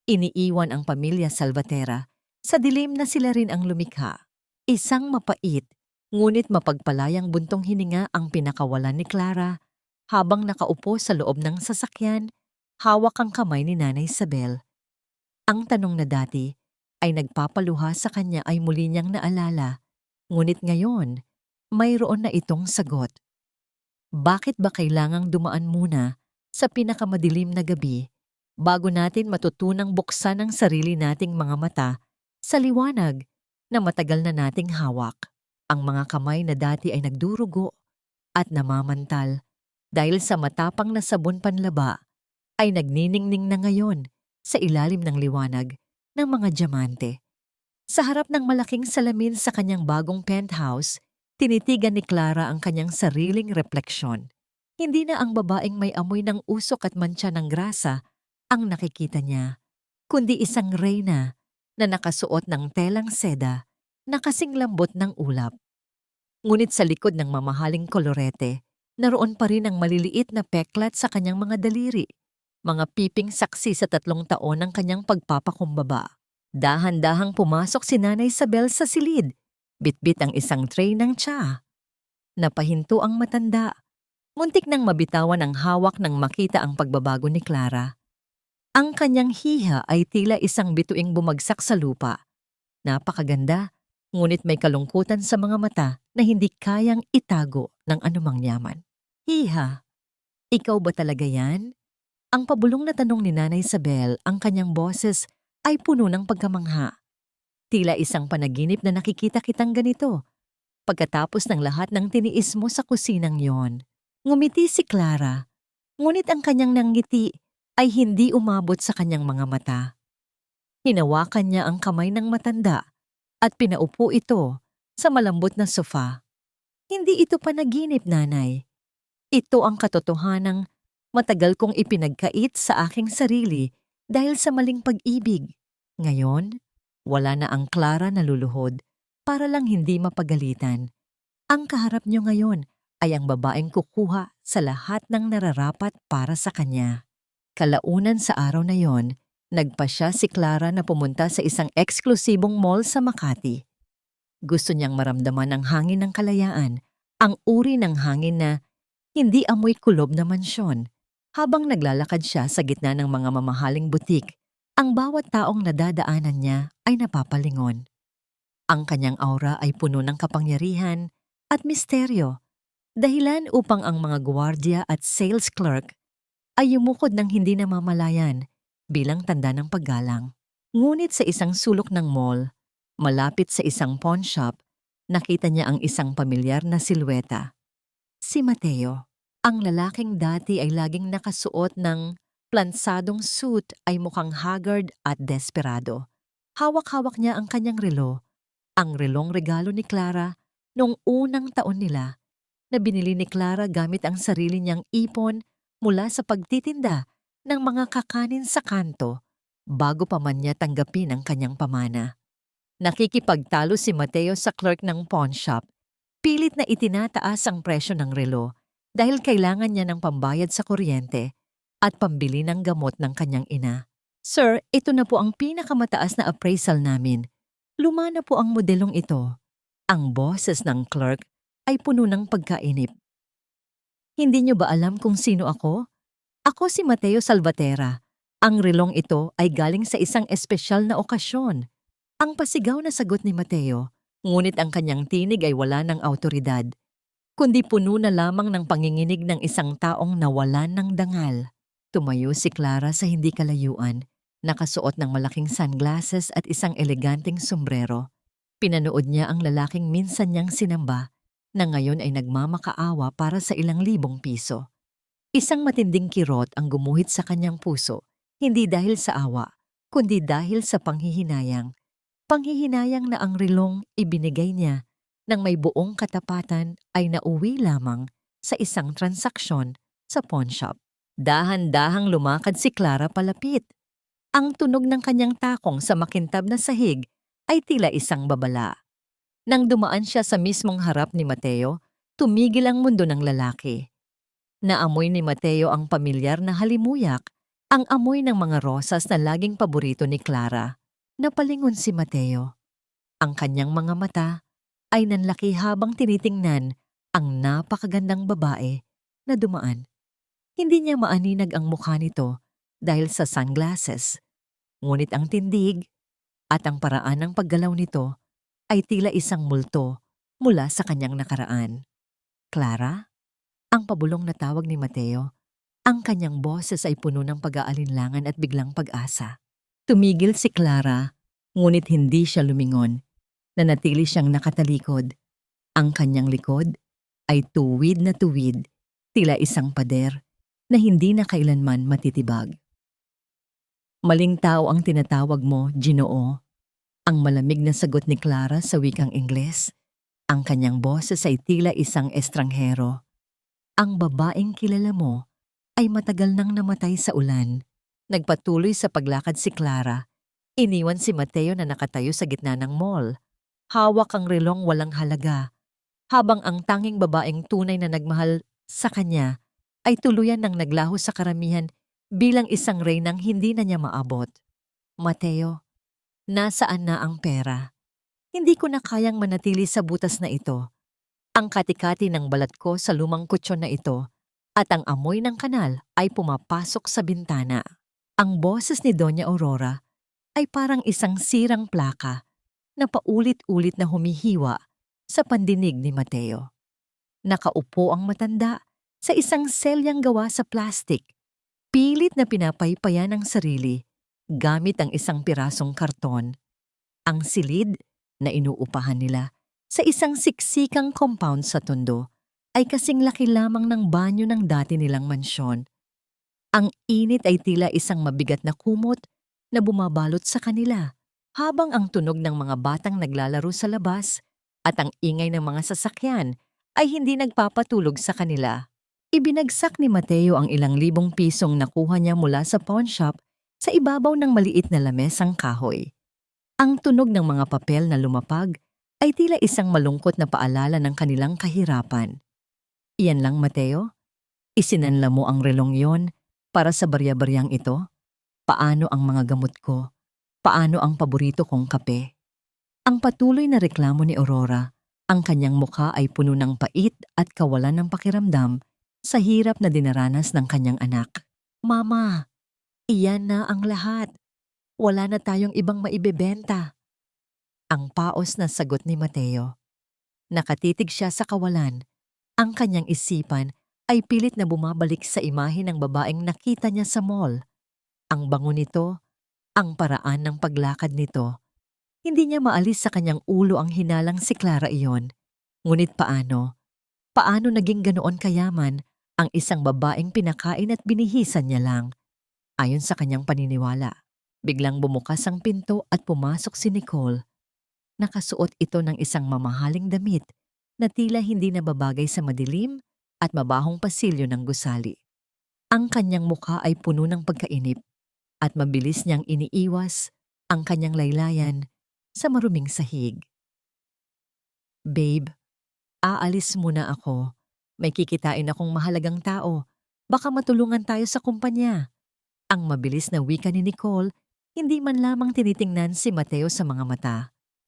Iniiwan ang pamilya Salvatera sa dilim na sila rin ang lumikha. Isang mapait, ngunit mapagpalayang buntong hininga ang pinakawalan ni Clara habang nakaupo sa loob ng sasakyan, hawak ang kamay ni Nanay Isabel. Ang tanong na dati ay nagpapaluha sa kanya ay muli niyang naalala, ngunit ngayon, mayroon na itong sagot. Bakit ba kailangang dumaan muna sa pinakamadilim na gabi bago natin matutunang buksan ang sarili nating mga mata sa liwanag na matagal na nating hawak? Ang mga kamay na dati ay nagdurugo at namamantal dahil sa matapang na sabon panlaba ay nagniningning na ngayon sa ilalim ng liwanag ng mga diamante. Sa harap ng malaking salamin sa kanyang bagong penthouse, tinitigan ni Clara ang kanyang sariling refleksyon. Hindi na ang babaeng may amoy ng usok at mantsa ng grasa ang nakikita niya, kundi isang reyna na nakasuot ng telang seda na kasing lambot ng ulap. Ngunit sa likod ng mamahaling kolorete, naroon pa rin ang maliliit na peklat sa kanyang mga daliri, mga piping saksi sa 3 taon ng kanyang pagpapakumbaba. Dahan-dahang pumasok si Nanay Isabel sa silid, bitbit ang isang tray ng tsa. Napahinto ang matanda. Muntik nang mabitawan ang hawak nang makita ang pagbabago ni Clara. Ang kanyang hiha ay tila isang bituing bumagsak sa lupa. Napakaganda, ngunit may kalungkutan sa mga mata na hindi kayang itago ng anumang yaman. Hiha, ikaw ba talaga yan? Ang pabulong na tanong ni Nanay Isabel, ang kanyang boses ay puno ng pagkamangha. Tila isang panaginip na nakikita kitang ganito. Pagkatapos ng lahat ng tiniis mo sa kusinang yon. Ngumiti si Clara, ngunit ang kanyang nanggiti ay hindi umabot sa kanyang mga mata. Hinawakan niya ang kamay ng matanda at pinaupo ito sa malambot na sofa. Hindi ito panaginip, Nanay. Ito ang katotohanang matagal kong ipinagkait sa aking sarili dahil sa maling pag-ibig. Ngayon, wala na ang Clara na luluhod para lang hindi mapagalitan. Ang kaharap niyo ngayon ay ang babaeng kukuha sa lahat ng nararapat para sa kanya. Kalaunan sa araw na yon, nagpasya si Clara na pumunta sa isang eksklusibong mall sa Makati. Gusto niyang maramdaman ang hangin ng kalayaan, ang uri ng hangin na hindi amoy kulob na mansyon. Habang naglalakad siya sa gitna ng mga mamahaling butik, ang bawat taong nadadaanan niya ay napapalingon. Ang kanyang aura ay puno ng kapangyarihan at misteryo. Dahilan upang ang mga gwardiya at sales clerk ay yumukod ng hindi namamalayan bilang tanda ng paggalang. Ngunit sa isang sulok ng mall, malapit sa isang pawn shop, nakita niya ang isang pamilyar na silweta. Si Mateo. Ang lalaking dati ay laging nakasuot ng plansadong suit ay mukhang haggard at desperado. Hawak-hawak niya ang kanyang relo, ang relong regalo ni Clara noong unang taon nila na binili ni Clara gamit ang sarili niyang ipon mula sa pagtitinda ng mga kakanin sa kanto bago pa man niya tanggapin ang kanyang pamana. Nakikipagtalo si Mateo sa clerk ng pawn shop. Pilit na itinataas ang presyo ng relo dahil kailangan niya ng pambayad sa kuryente at pambili ng gamot ng kanyang ina. Sir, ito na po ang pinakamataas na appraisal namin. Luma na po ang modelong ito. Ang boses ng clerk ay puno ng pagkainip. Hindi niyo ba alam kung sino ako? Ako si Mateo Salvatera. Ang relong ito ay galing sa isang espesyal na okasyon. Ang pasigaw na sagot ni Mateo, ngunit ang kanyang tinig ay wala ng awtoridad, kundi puno na lamang ng panginginig ng isang taong nawalan ng dangal. Tumayo si Clara sa hindi kalayuan, nakasuot ng malaking sunglasses at isang eleganteng sombrero. Pinanood niya ang lalaking minsan niyang sinamba, na ngayon ay nagmamakaawa para sa ilang libong piso. Isang matinding kirot ang gumuhit sa kanyang puso, hindi dahil sa awa, kundi dahil sa panghihinayang. Panghihinayang na ang relong ibinigay niya nang may buong katapatan ay nauwi lamang sa isang transaksyon sa pawn shop. Dahan-dahang lumakad si Clara palapit. Ang tunog ng kanyang takong sa makintab na sahig ay tila isang babala. Nang dumaan siya sa mismong harap ni Mateo, tumigil ang mundo ng lalaki. Naamoy ni Mateo ang pamilyar na halimuyak, ang amoy ng mga rosas na laging paborito ni Clara. Napalingon si Mateo. Ang kanyang mga mata ay nanlaki habang tinitingnan ang napakagandang babae na dumaan. Hindi niya maaninag ang mukha nito dahil sa sunglasses, ngunit ang tindig at ang paraan ng paggalaw nito ay tila isang multo mula sa kanyang nakaraan. Clara? Ang pabulong na tawag ni Mateo. Ang kanyang boses ay puno ng pag-aalinlangan at biglang pag-asa. Tumigil si Clara, ngunit hindi siya lumingon. Nanatili siyang nakatalikod. Ang kanyang likod ay tuwid na tuwid, tila isang pader na hindi na kailanman matitibag. Maling tao ang tinatawag mo, Ginoo. Ang malamig na sagot ni Clara sa wikang Ingles. Ang kanyang boses ay tila isang estranghero. Ang babaeng kilala mo ay matagal nang namatay sa ulan. Nagpatuloy sa paglakad si Clara. Iniwan si Mateo na nakatayo sa gitna ng mall. Hawak ang relong walang halaga, habang ang tanging babaeng tunay na nagmahal sa kanya ay tuluyan ng naglaho sa karamihan bilang isang reynang hindi na niya maabot. Mateo, nasaan na ang pera? Hindi ko na kayang manatili sa butas na ito. Ang katikati ng balat ko sa lumang kutsyon na ito at ang amoy ng kanal ay pumapasok sa bintana. Ang boses ni Doña Aurora ay parang isang sirang plaka na paulit-ulit na humihiwa sa pandinig ni Mateo. Nakaupo ang matanda sa isang selyang gawa sa plastik. Pilit na pinapaypayan ang sarili gamit ang isang pirasong karton. Ang silid na inuupahan nila sa isang siksikang compound sa Tondo ay kasing laki lamang ng banyo ng dati nilang mansyon. Ang init ay tila isang mabigat na kumot na bumabalot sa kanila, habang ang tunog ng mga batang naglalaro sa labas at ang ingay ng mga sasakyan ay hindi nagpapatulog sa kanila. Ibinagsak ni Mateo ang ilang libong pisong nakuha niya mula sa pawn shop sa ibabaw ng maliit na lamesang kahoy. Ang tunog ng mga papel na lumapag ay tila isang malungkot na paalala ng kanilang kahirapan. Iyan lang, Mateo? Isinanla mo ang relong yon para sa barya-baryang ito? Paano ang mga gamot ko? Paano ang paborito kong kape? Ang patuloy na reklamo ni Aurora, ang kanyang mukha ay puno ng pait at kawalan ng pakiramdam sa hirap na dinaranas ng kanyang anak. Mama, iyan na ang lahat. Wala na tayong ibang maibebenta. Ang paos na sagot ni Mateo. Nakatitig siya sa kawalan. Ang kanyang isipan ay pilit na bumabalik sa imahe ng babaeng nakita niya sa mall. Ang bango nito, ang paraan ng paglakad nito. Hindi niya maalis sa kanyang ulo ang hinalang si Clara iyon. Ngunit paano? Paano naging ganoon kayaman ang isang babaeng pinakain at binihisan niya lang? Ayon sa kanyang paniniwala, biglang bumukas ang pinto at pumasok si Nicole. Nakasuot ito ng isang mamahaling damit na tila hindi nababagay sa madilim at mabahong pasilyo ng gusali. Ang kanyang mukha ay puno ng pagkainip at mabilis niyang iniiwas ang kanyang laylayan sa maruming sahig. "Babe, aalis muna ako. May kikitain akong mahalagang tao. Baka matulungan tayo sa kumpanya." Ang mabilis na wika ni Nicole, hindi man lamang tinitingnan si Mateo sa mga mata.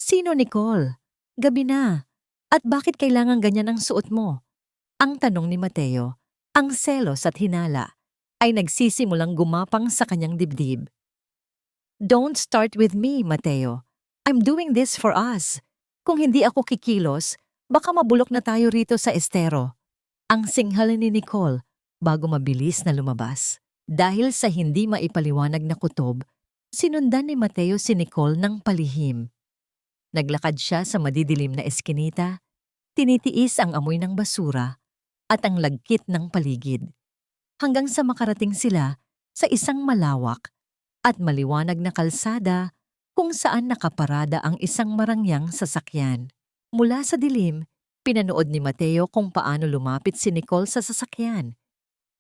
"Sino Nicole? Gabi na. At bakit kailangan ganyan ang suot mo?" Ang tanong ni Mateo, ang selos at hinala, ay nagsisimulang gumapang sa kanyang dibdib. "Don't start with me, Mateo. I'm doing this for us. Kung hindi ako kikilos, baka mabulok na tayo rito sa estero." Ang singhal ni Nicole bago mabilis na lumabas. Dahil sa hindi maipaliwanag na kutob, sinundan ni Mateo si Nicole ng palihim. Naglakad siya sa madidilim na eskinita, tinitiis ang amoy ng basura at ang lagkit ng paligid. Hanggang sa makarating sila sa isang malawak at maliwanag na kalsada kung saan nakaparada ang isang marangyang sasakyan. Mula sa dilim, pinanood ni Mateo kung paano lumapit si Nicole sa sasakyan.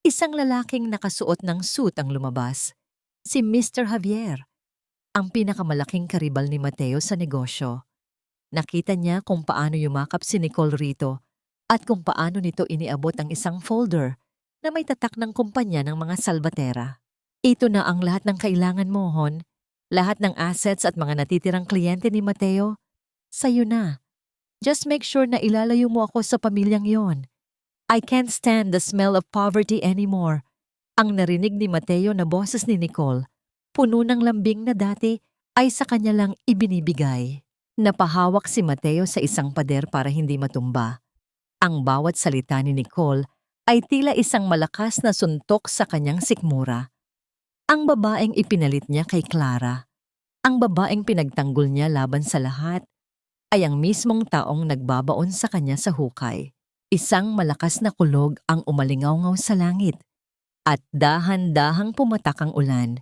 Isang lalaking nakasuot ng suit ang lumabas, si Mr. Javier, ang pinakamalaking karibal ni Mateo sa negosyo. Nakita niya kung paano yumakap si Nicole rito at kung paano nito iniabot ang isang folder na may tatak ng kumpanya ng mga salbatera. "Ito na ang lahat ng kailangan mo, Hon. Lahat ng assets at mga natitirang kliyente ni Mateo, sa'yo na. Just make sure na ilalayo mo ako sa pamilyang yon. I can't stand the smell of poverty anymore." Ang narinig ni Mateo na boses ni Nicole, puno ng lambing na dati ay sa kanya lang ibinibigay. Napahawak si Mateo sa isang pader para hindi matumba. Ang bawat salita ni Nicole ay tila isang malakas na suntok sa kanyang sikmura. Ang babaeng ipinalit niya kay Clara, ang babaeng pinagtanggol niya laban sa lahat, ay ang mismong taong nagbabaon sa kanya sa hukay. Isang malakas na kulog ang umalingaw-ngaw sa langit at dahan-dahang pumatak ang ulan.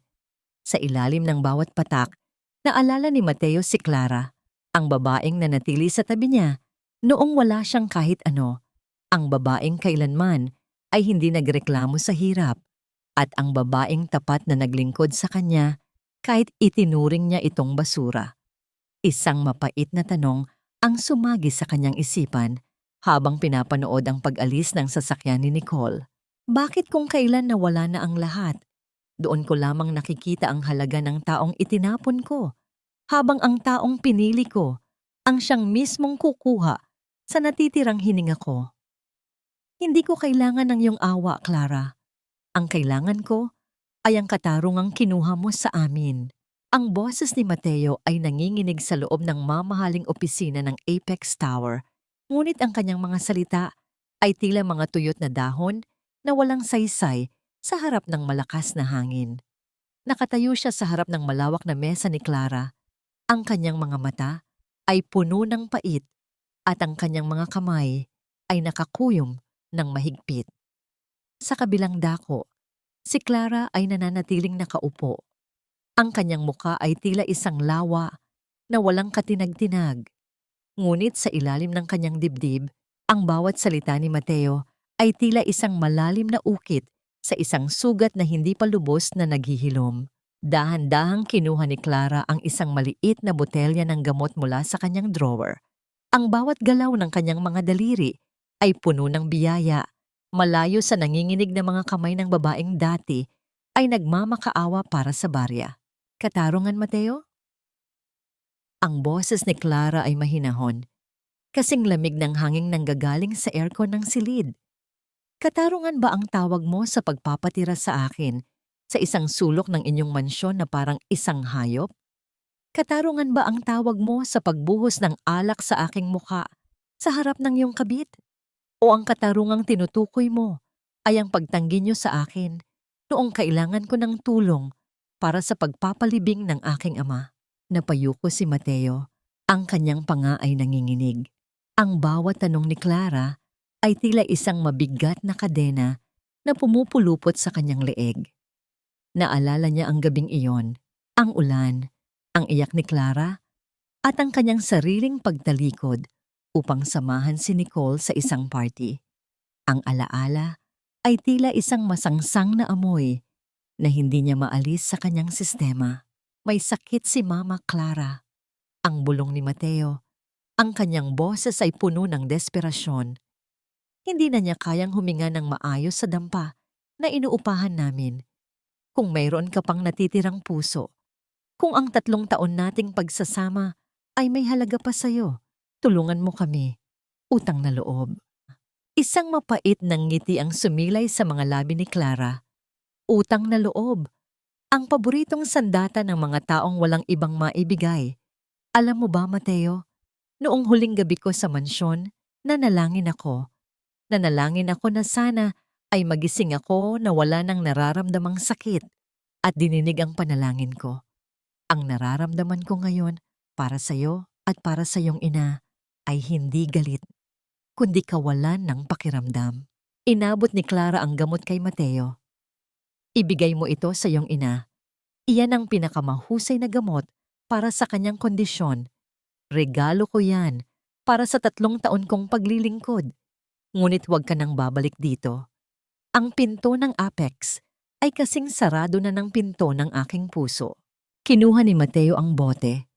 Sa ilalim ng bawat patak, naalala ni Mateo si Clara, ang babaeng nanatili sa tabi niya noong wala siyang kahit ano, ang babaeng kailanman ay hindi nagreklamo sa hirap, at ang babaeng tapat na naglingkod sa kanya kahit itinuring niya itong basura. Isang mapait na tanong ang sumagi sa kanyang isipan habang pinapanood ang pag-alis ng sasakyan ni Nicole. Bakit kung kailan nawala na ang lahat? Doon ko lamang nakikita ang halaga ng taong itinapon ko, habang ang taong pinili ko ang siyang mismong kukuha sa natitirang hininga ko. Hindi ko kailangan ng iyong awa, Clara. Ang kailangan ko ay ang katarungang kinuha mo sa amin. Ang boses ni Mateo ay nanginginig sa loob ng mamahaling opisina ng Apex Tower. Ngunit ang kanyang mga salita ay tila mga tuyot na dahon na walang saysay sa harap ng malakas na hangin. Nakatayo siya sa harap ng malawak na mesa ni Clara. Ang kanyang mga mata ay puno ng pait at ang kanyang mga kamay ay nakakuyom ng mahigpit. Sa kabilang dako, si Clara ay nananatiling nakaupo. Ang kanyang muka ay tila isang lawa na walang katinag-tinag. Ngunit sa ilalim ng kanyang dibdib, ang bawat salita ni Mateo ay tila isang malalim na ukit sa isang sugat na hindi pa lubos na naghihilom. Dahan-dahang kinuha ni Clara ang isang maliit na botelya ng gamot mula sa kanyang drawer. Ang bawat galaw ng kanyang mga daliri ay puno ng biyaya. Malayo sa nanginginig na mga kamay ng babaeng dati ay nagmamakaawa para sa barya. "Katarungan, Mateo?" Ang boses ni Clara ay mahinahon, kasing lamig ng hanging nanggagaling sa aircon ng silid. "Katarungan ba ang tawag mo sa pagpapatira sa akin sa isang sulok ng inyong mansyon na parang isang hayop? Katarungan ba ang tawag mo sa pagbuhos ng alak sa aking mukha sa harap ng iyong kabit? O ang katarungang tinutukoy mo ay ang pagtanggi niyo sa akin noong kailangan ko ng tulong para sa pagpapalibing ng aking ama? Napayuko si Mateo. Ang kanyang panga ay nanginginig. Ang bawat tanong ni Clara ay tila isang mabigat na kadena na pumupulupot sa kanyang leeg. Naalala niya ang gabing iyon, ang ulan, ang iyak ni Clara, at ang kanyang sariling pagtalikod upang samahan si Nicole sa isang party. Ang alaala ay tila isang masangsang na amoy na hindi niya maalis sa kanyang sistema. May sakit si Mama Clara. Ang bulong ni Mateo. Ang kanyang boses ay puno ng desperasyon. Hindi na niya kayang huminga ng maayos sa dampa na inuupahan namin. Kung mayroon ka pang natitirang puso, kung ang 3 taon nating pagsasama ay may halaga pa sa'yo, tulungan mo kami. Utang na loob. Isang mapait ng ngiti ang sumilay sa mga labi ni Clara. Utang na loob. Ang paboritong sandata ng mga taong walang ibang maibigay. Alam mo ba, Mateo, noong huling gabi ko sa mansyon, nanalangin ako. Nanalangin ako na sana ay magising ako na wala nang nararamdamang sakit at dininig ang panalangin ko. Ang nararamdaman ko ngayon para sa'yo at para sa iyong ina ay hindi galit, kundi kawalan ng pakiramdam. Inabot ni Clara ang gamot kay Mateo. Ibigay mo ito sa iyong ina. Iyan ang pinakamahusay na gamot para sa kanyang kondisyon. Regalo ko yan para sa 3 taon kong paglilingkod. Ngunit huwag ka nang babalik dito. Ang pinto ng Apex ay kasing sarado na ng pinto ng aking puso. Kinuha ni Mateo ang bote.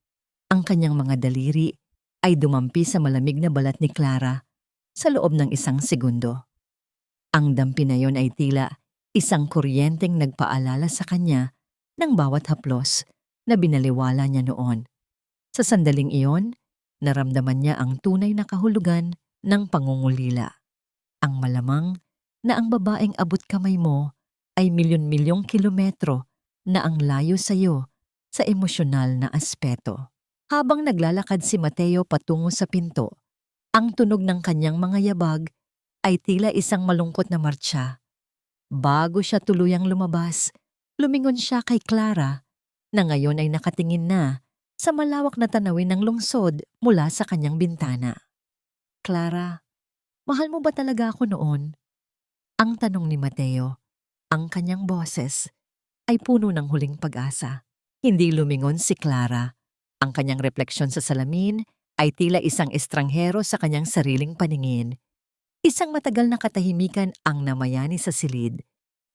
Ang kanyang mga daliri ay dumampi sa malamig na balat ni Clara sa loob ng 1 segundo. Ang dampi na yon ay tila isang kuryenteng nagpaalala sa kanya ng bawat haplos na binaliwala niya noon. Sa sandaling iyon, naramdaman niya ang tunay na kahulugan ng pangungulila. Ang malamang na ang babaeng abot kamay mo ay milyon-milyong kilometro na ang layo sa iyo sa emosyonal na aspeto. Habang naglalakad si Mateo patungo sa pinto, ang tunog ng kanyang mga yabag ay tila isang malungkot na martsa. Bago siya tuluyang lumabas, lumingon siya kay Clara na ngayon ay nakatingin na sa malawak na tanawin ng lungsod mula sa kanyang bintana. Clara, mahal mo ba talaga ako noon? Ang tanong ni Mateo. Ang kanyang boses ay puno ng huling pag-asa. Hindi lumingon si Clara. Ang kanyang refleksyon sa salamin ay tila isang estranghero sa kanyang sariling paningin. Isang matagal na katahimikan ang namayani sa silid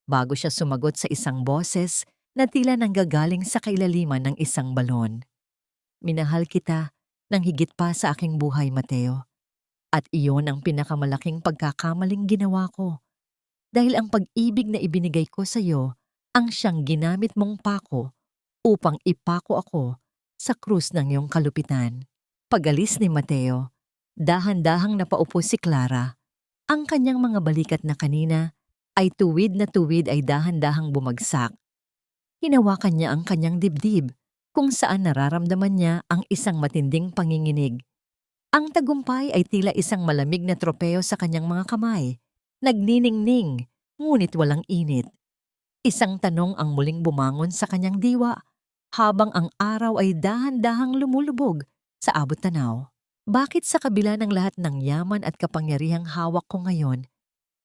bago siya sumagot sa isang boses na tila nanggagaling sa kailaliman ng isang balon. Minahal kita ng higit pa sa aking buhay, Mateo. At iyon ang pinakamalaking pagkakamaling ginawa ko. Dahil ang pag-ibig na ibinigay ko sa iyo ang siyang ginamit mong pako upang ipako ako sa krus ng iyong kalupitan. Pag-alis ni Mateo, dahan-dahang napaupo si Clara. Ang kanyang mga balikat na kanina ay tuwid na tuwid ay dahan-dahang bumagsak. Hinawakan niya ang kanyang dibdib kung saan nararamdaman niya ang isang matinding panginginig. Ang tagumpay ay tila isang malamig na tropeo sa kanyang mga kamay. Nagniningning, ngunit walang init. Isang tanong ang muling bumangon sa kanyang diwa habang ang araw ay dahan-dahang lumulubog sa abot tanaw. Bakit sa kabila ng lahat ng yaman at kapangyarihang hawak ko ngayon,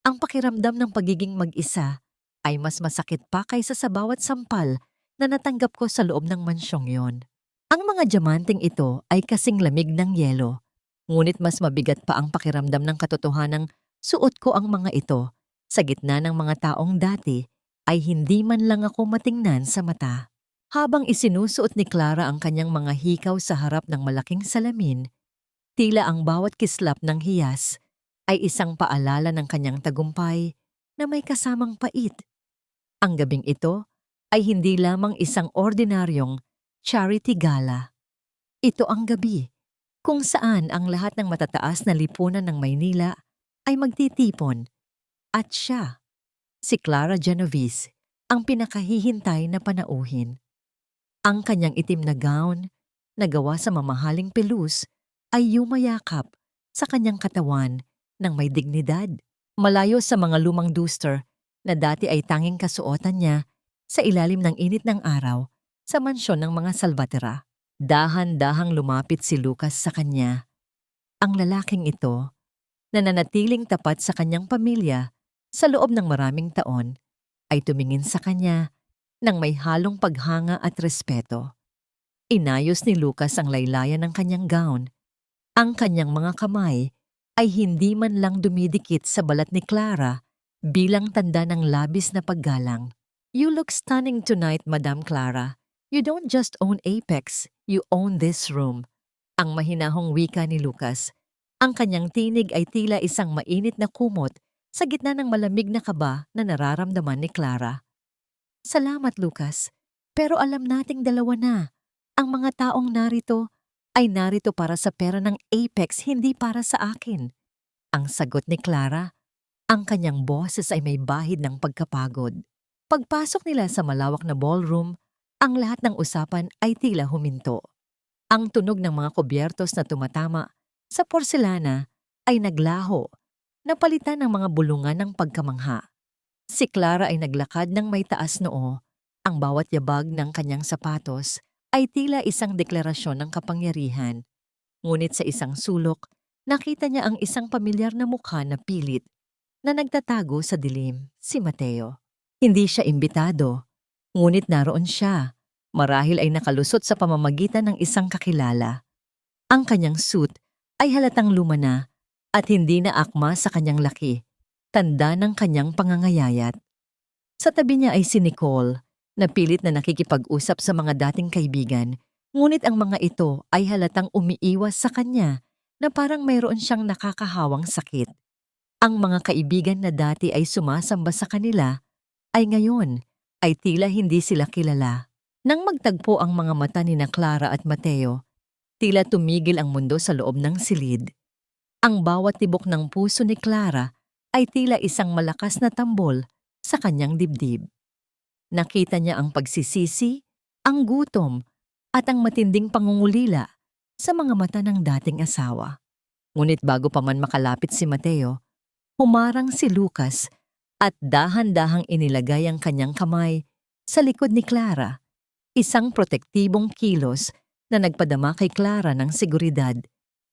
ang pakiramdam ng pagiging mag-isa ay mas masakit pa kaysa sa bawat sampal na natanggap ko sa loob ng mansyong yon? Ang mga diamanteng ito ay kasing lamig ng yelo, ngunit mas mabigat pa ang pakiramdam ng katotohanang suot ko ang mga ito sa gitna ng mga taong dati ay hindi man lang ako matingnan sa mata. Habang isinusuot ni Clara ang kanyang mga hikaw sa harap ng malaking salamin, tila ang bawat kislap ng hiyas ay isang paalala ng kanyang tagumpay na may kasamang pait. Ang gabing ito ay hindi lamang isang ordinaryong charity gala. Ito ang gabi kung saan ang lahat ng matataas na lipunan ng Maynila ay magtitipon. At siya, si Clara Genovese, ang pinakahihintay na panauhin. Ang kanyang itim na gown, na gawa sa mamahaling pelus, ay yumayakap sa kanyang katawan ng may dignidad. Malayo sa mga lumang duster na dati ay tanging kasuotan niya sa ilalim ng init ng araw sa mansyon ng mga Salvatera. Dahan-dahang lumapit si Lucas sa kanya. Ang lalaking ito, na nanatiling tapat sa kanyang pamilya sa loob ng maraming taon, ay tumingin sa kanya ng may halong paghanga at respeto. Inayos ni Lucas ang laylayan ng kanyang gown. Ang kanyang mga kamay ay hindi man lang dumidikit sa balat ni Clara bilang tanda ng labis na paggalang. "You look stunning tonight, Madam Clara. You don't just own Apex, you own this room." Ang mahinahong wika ni Lucas. Ang kanyang tinig ay tila isang mainit na kumot sa gitna ng malamig na kaba na nararamdaman ni Clara. "Salamat, Lucas. Pero alam nating dalawa na. Ang mga taong narito ay narito para sa pera ng Apex, hindi para sa akin." Ang sagot ni Clara. Ang kanyang boses ay may bahid ng pagkapagod. Pagpasok nila sa malawak na ballroom, ang lahat ng usapan ay tila huminto. Ang tunog ng mga kubyertos na tumatama sa porselana ay naglaho, napalitan ng mga bulungan ng pagkamangha. Si Clara ay naglakad ng may taas noo. Ang bawat yabag ng kanyang sapatos ay tila isang deklarasyon ng kapangyarihan. Ngunit sa isang sulok, nakita niya ang isang pamilyar na mukha na pilit na nagtatago sa dilim, si Mateo. Hindi siya imbitado, ngunit naroon siya. Marahil ay nakalusot sa pamamagitan ng isang kakilala. Ang kanyang suit ay halatang luma na at hindi na akma sa kanyang laki, tanda ng kanyang pangangayayat. Sa tabi niya ay si Nicole, na pilit na nakikipag-usap sa mga dating kaibigan, ngunit ang mga ito ay halatang umiiwas sa kanya na parang mayroon siyang nakakahawang sakit. Ang mga kaibigan na dati ay sumasamba sa kanila ay ngayon ay tila hindi sila kilala. Nang magtagpo ang mga mata ni na Clara at Mateo, tila tumigil ang mundo sa loob ng silid. Ang bawat tibok ng puso ni Clara ay tila isang malakas na tambol sa kanyang dibdib. Nakita niya ang pagsisisi, ang gutom, at ang matinding pangungulila sa mga mata ng dating asawa. Ngunit bago pa man makalapit si Mateo, humarang si Lucas at dahan-dahang inilagay ang kanyang kamay sa likod ni Clara. Isang protektibong kilos na nagpadama kay Clara ng seguridad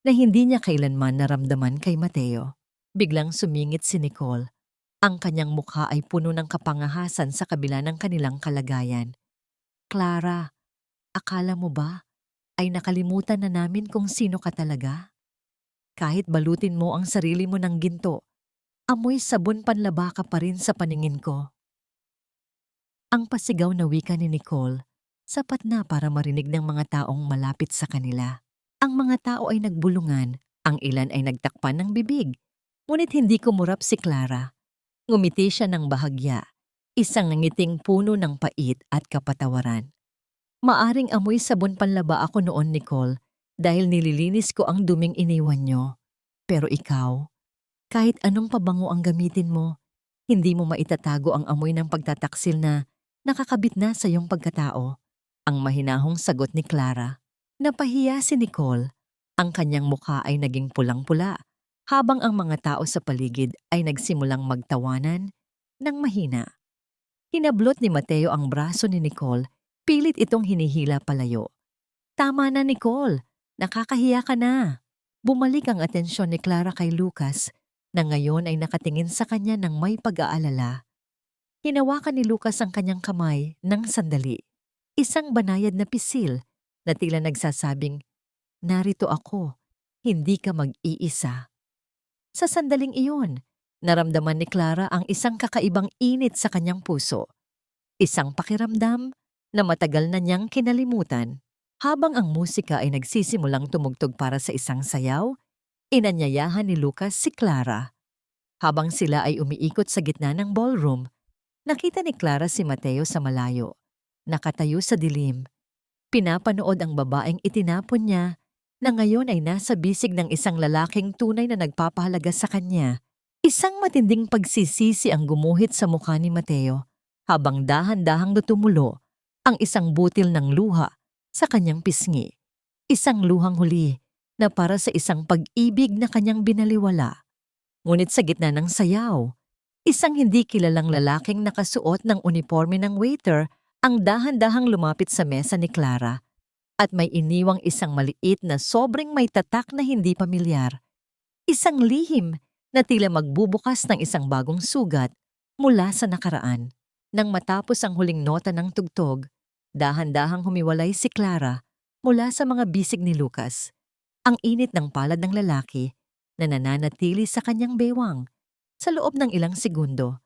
na hindi niya kailanman naramdaman kay Mateo. Biglang sumingit si Nicole. Ang kanyang mukha ay puno ng kapangahasan sa kabila ng kanilang kalagayan. "Clara, akala mo ba ay nakalimutan na namin kung sino ka talaga? Kahit balutin mo ang sarili mo ng ginto, amoy sabon panlaba ka pa rin sa paningin ko." Ang pasigaw na wika ni Nicole sapat na para marinig ng mga taong malapit sa kanila. Ang mga tao ay nagbulungan, ang ilan ay nagtakpan ng bibig. Ngunit hindi kumurap si Clara. Ngumiti siya ng bahagya, isang ngiting puno ng pait at kapatawaran. "Maaring amoy sabon panlaba ako noon, Nicole, dahil nililinis ko ang duming iniwan niyo. Pero ikaw, kahit anong pabango ang gamitin mo, hindi mo maitatago ang amoy ng pagtataksil na nakakabit na sa iyong pagkatao." Ang mahinahong sagot ni Clara. Napahiya si Nicole. Ang kanyang mukha ay naging pulang-pula, habang ang mga tao sa paligid ay nagsimulang magtawanan ng mahina. Hinablot ni Mateo ang braso ni Nicole, pilit itong hinihila palayo. "Tama na, Nicole. Nakakahiya ka na." Bumalik ang atensyon ni Clara kay Lucas, na ngayon ay nakatingin sa kanya ng may pag-aalala. Hinawakan ni Lucas ang kanyang kamay ng sandali. Isang banayad na pisil na tila nagsasabing, "Narito ako, hindi ka mag-iisa." Sa sandaling iyon, naramdaman ni Clara ang isang kakaibang init sa kanyang puso. Isang pakiramdam na matagal na niyang kinalimutan. Habang ang musika ay nagsisimulang tumugtog para sa isang sayaw, inanyayahan ni Lucas si Clara. Habang sila ay umiikot sa gitna ng ballroom, nakita ni Clara si Mateo sa malayo. Nakatayo sa dilim. Pinapanood ang babaeng itinapon niya na ngayon ay nasa bisig ng isang lalaking tunay na nagpapahalaga sa kanya. Isang matinding pagsisisi ang gumuhit sa mukha ni Mateo habang dahan-dahang tumulo ang isang butil ng luha sa kanyang pisngi. Isang luhang huli na para sa isang pag-ibig na kanyang binaliwala. Ngunit sa gitna ng sayaw, isang hindi kilalang lalaking nakasuot ng uniforme ng waiter ang dahan-dahang lumapit sa mesa ni Clara at may iniwang isang maliit na sobrang may tatak na hindi pamilyar. Isang lihim na tila magbubukas ng isang bagong sugat mula sa nakaraan. Nang matapos ang huling nota ng tugtog, dahan-dahang humiwalay si Clara mula sa mga bisig ni Lucas. Ang init ng palad ng lalaki na nananatili sa kanyang bewang sa loob ng ilang segundo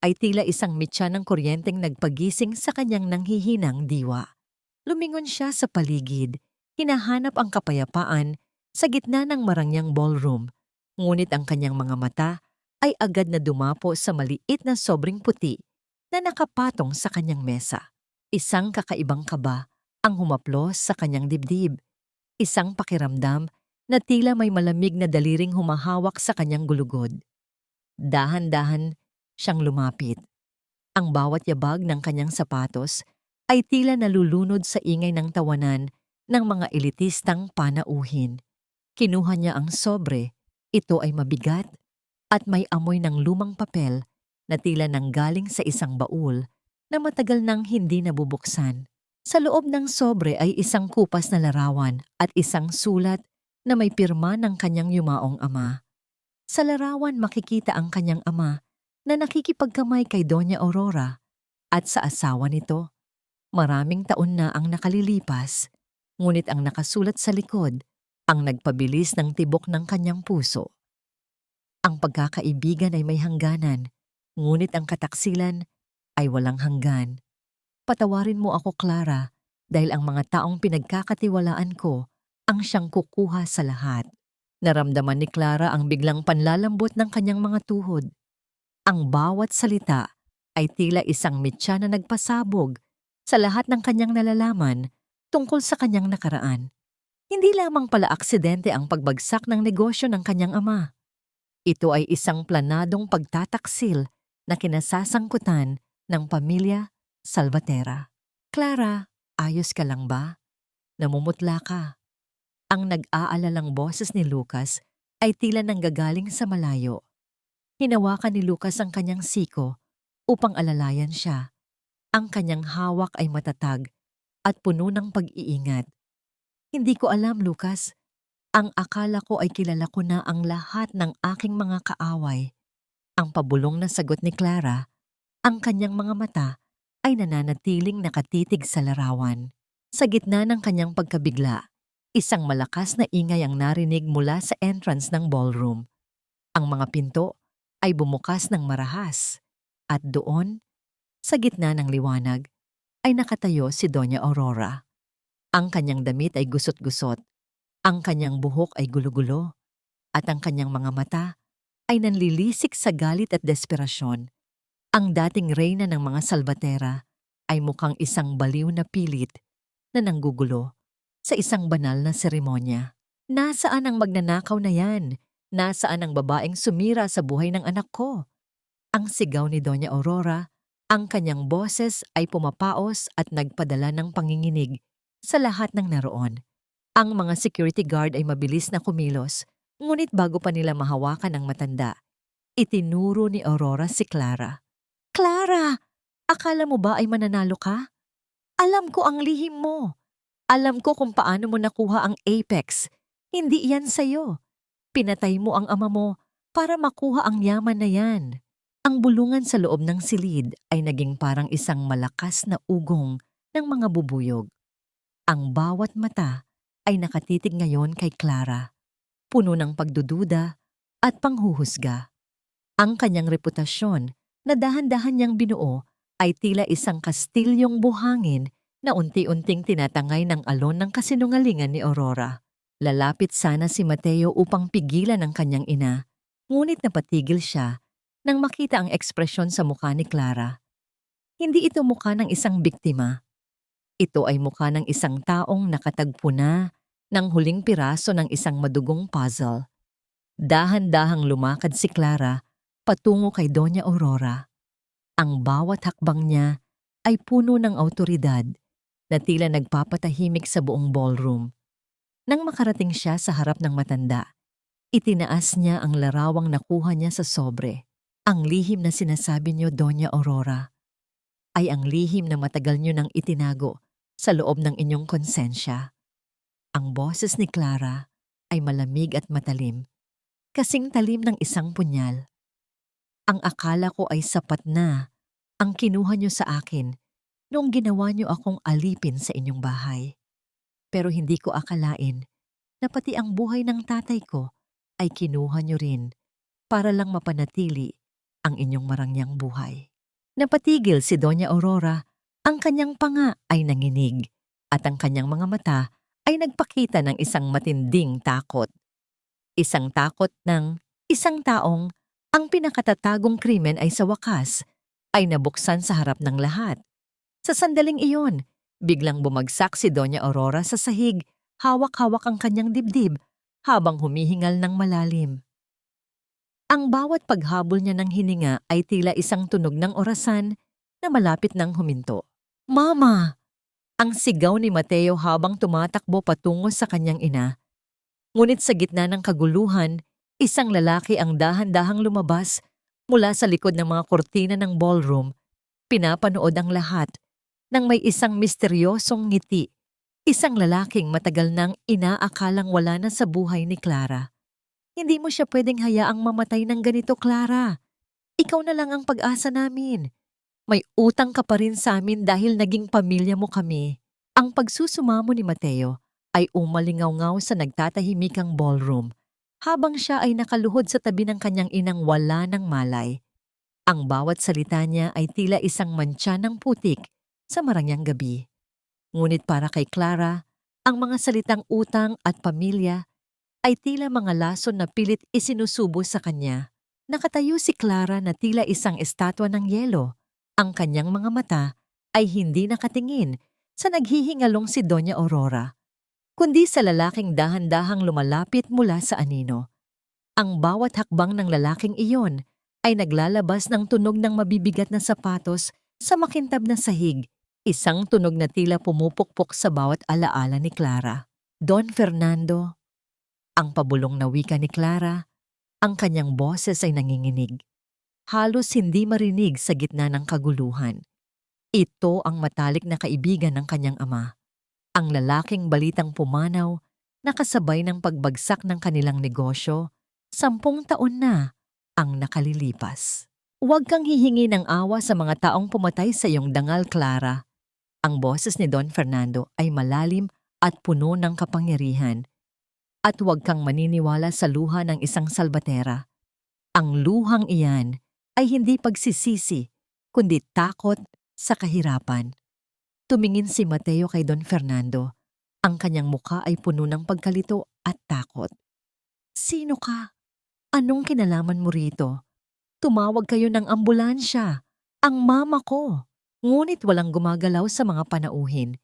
ay tila isang mitya ng kuryenteng nagpagising sa kanyang nanghihinang diwa. Lumingon siya sa paligid, hinahanap ang kapayapaan sa gitna ng marangyang ballroom, ngunit ang kanyang mga mata ay agad na dumapo sa maliit na sobrang puti na nakapatong sa kanyang mesa. Isang kakaibang kaba ang humaplos sa kanyang dibdib, isang pakiramdam na tila may malamig na daliring humahawak sa kanyang gulugod. Dahan-dahan siyang lumapit. Ang bawat yabag ng kanyang sapatos ay tila nalulunod sa ingay ng tawanan ng mga elitistang panauhin. Kinuha niya ang sobre, ito ay mabigat at may amoy ng lumang papel na tila nanggaling sa isang baul na matagal nang hindi nabubuksan. Sa loob ng sobre ay isang kupas na larawan at isang sulat na may pirma ng kanyang yumaong ama. Sa larawan makikita ang kanyang ama na nakikipagkamay kay Doña Aurora at sa asawa nito. Maraming taon na ang nakalilipas, ngunit ang nakasulat sa likod ang nagpabilis ng tibok ng kanyang puso. Ang pagkakaibigan ay may hangganan, ngunit ang kataksilan ay walang hanggan. Patawarin mo ako, Clara, dahil ang mga taong pinagkakatiwalaan ko ang siyang kukuha sa lahat. Naramdaman ni Clara ang biglang panlalambot ng kanyang mga tuhod. Ang bawat salita ay tila isang mitya na nagpasabog sa lahat ng kanyang nalalaman tungkol sa kanyang nakaraan. Hindi lamang pala aksidente ang pagbagsak ng negosyo ng kanyang ama. Ito ay isang planadong pagtataksil na kinasasangkutan ng pamilya Salvatera. Clara, ayos ka lang ba? Namumutla ka. Ang nag-aalalang boses ni Lucas ay tila nanggagaling sa malayo. Hinawakan ni Lucas ang kanyang siko upang alalayan siya. Ang kanyang hawak ay matatag at puno ng pag-iingat. Hindi ko alam, Lucas. Ang akala ko ay kilala ko na ang lahat ng aking mga kaaway. Ang pabulong na sagot ni Clara, ang kanyang mga mata ay nananatiling nakatitig sa larawan. Sa gitna ng kanyang pagkabigla, isang malakas na ingay ang narinig mula sa entrance ng ballroom. Ang mga pinto ay bumukas ng marahas at doon, sa gitna ng liwanag, ay nakatayo si Doña Aurora. Ang kanyang damit ay gusot-gusot, ang kanyang buhok ay gulo-gulo, at ang kanyang mga mata ay nanlilisik sa galit at desperasyon. Ang dating reyna ng mga Salvatera ay mukhang isang baliw na pilit na nanggugulo sa isang banal na seremonya. Nasaan ang magnanakaw na yan? Nasaan ang babaeng sumira sa buhay ng anak ko? Ang sigaw ni Doña Aurora, ang kanyang boses ay pumapaos at nagpadala ng panginginig sa lahat ng naroon. Ang mga security guard ay mabilis na kumilos, ngunit bago pa nila mahawakan ang matanda, itinuro ni Aurora si Clara. Clara! Akala mo ba ay mananalo ka? Alam ko ang lihim mo. Alam ko kung paano mo nakuha ang Apex. Hindi yan sa'yo. Pinatay mo ang ama mo para makuha ang yaman na yan. Ang bulungan sa loob ng silid ay naging parang isang malakas na ugong ng mga bubuyog. Ang bawat mata ay nakatitig ngayon kay Clara, puno ng pagdududa at panghuhusga. Ang kanyang reputasyon na dahan-dahan niyang binuo ay tila isang kastilyong buhangin na unti-unting tinatangay ng alon ng kasinungalingan ni Aurora. Lalapit sana si Mateo upang pigilan ang kanyang ina, ngunit napatigil siya nang makita ang ekspresyon sa mukha ni Clara. Hindi ito mukha ng isang biktima. Ito ay mukha ng isang taong nakatagpo na ng huling piraso ng isang madugong puzzle. Dahan-dahang lumakad si Clara patungo kay Doña Aurora. Ang bawat hakbang niya ay puno ng awtoridad na tila nagpapatahimik sa buong ballroom. Nang makarating siya sa harap ng matanda, Itinaas niya ang larawang nakuha niya sa sobre. Ang lihim na sinasabi niyo, Doña Aurora, ay ang lihim na matagal niyo nang itinago sa loob ng inyong konsensya. Ang boses ni Clara ay malamig at matalim, kasing talim ng isang punyal. Ang akala ko ay sapat na ang kinuha niyo sa akin noong ginawa niyo akong alipin sa inyong bahay. Pero hindi ko akalain na pati ang buhay ng tatay ko ay kinuha niyo rin para lang mapanatili ang inyong marangyang buhay. Napatigil si Doña Aurora, ang kanyang panga ay nanginig at ang kanyang mga mata ay nagpakita ng isang matinding takot. Isang takot ng isang taong ang pinakatatagong krimen ay sa wakas ay nabuksan sa harap ng lahat. Sa sandaling iyon, biglang bumagsak si Doña Aurora sa sahig, hawak-hawak ang kanyang dibdib habang humihingal ng malalim. Ang bawat paghabol niya ng hininga ay tila isang tunog ng orasan na malapit nang huminto. "Mama!" Ang sigaw ni Mateo habang tumatakbo patungo sa kanyang ina. Ngunit sa gitna ng kaguluhan, isang lalaki ang dahan-dahang lumabas mula sa likod ng mga kortina ng ballroom. Pinapanood ang lahat nang may isang misteryosong ngiti. Isang lalaking matagal nang inaakalang wala na sa buhay ni Clara. "Hindi mo siya pwedeng hayaang mamatay ng ganito, Clara. Ikaw na lang ang pag-asa namin. May utang ka pa rin sa amin dahil naging pamilya mo kami." Ang pagsusumamo ni Mateo ay umalingaw-ngaw sa nagtatahimikang ballroom habang siya ay nakaluhod sa tabi ng kanyang inang wala ng malay. Ang bawat salita niya ay tila isang mantsa ng putik sa marangyang gabi. Ngunit para kay Clara, ang mga salitang utang at pamilya ay tila mga lason na pilit isinusubo sa kanya. Nakatayo si Clara na tila isang estatwa ng yelo. Ang kanyang mga mata ay hindi nakatingin sa naghihingalong si Doña Aurora, kundi sa lalaking dahan-dahang lumalapit mula sa anino. Ang bawat hakbang ng lalaking iyon ay naglalabas ng tunog ng mabibigat na sapatos sa makintab na sahig, isang tunog na tila pumupukpok sa bawat alaala ni Clara. "Don Fernando," ang pabulong na wika ni Clara, ang kanyang boses ay nanginginig. Halos hindi marinig sa gitna ng kaguluhan. Ito ang matalik na kaibigan ng kanyang ama. Ang lalaking balitang pumanaw, nakasabay ng pagbagsak ng kanilang negosyo, 10 taon na ang nakalilipas. "Huwag kang hihingi ng awa sa mga taong pumatay sa iyong dangal, Clara." Ang boses ni Don Fernando ay malalim at puno ng kapangyarihan. "At huwag kang maniniwala sa luha ng isang salbatera. Ang luhang iyan ay hindi pagsisisi, kundi takot sa kahirapan." Tumingin si Mateo kay Don Fernando. Ang kanyang mukha ay puno ng pagkalito at takot. "Sino ka? Anong kinalaman mo rito? Tumawag kayo ng ambulansya. Ang mama ko." Ngunit walang gumagalaw sa mga panauhin.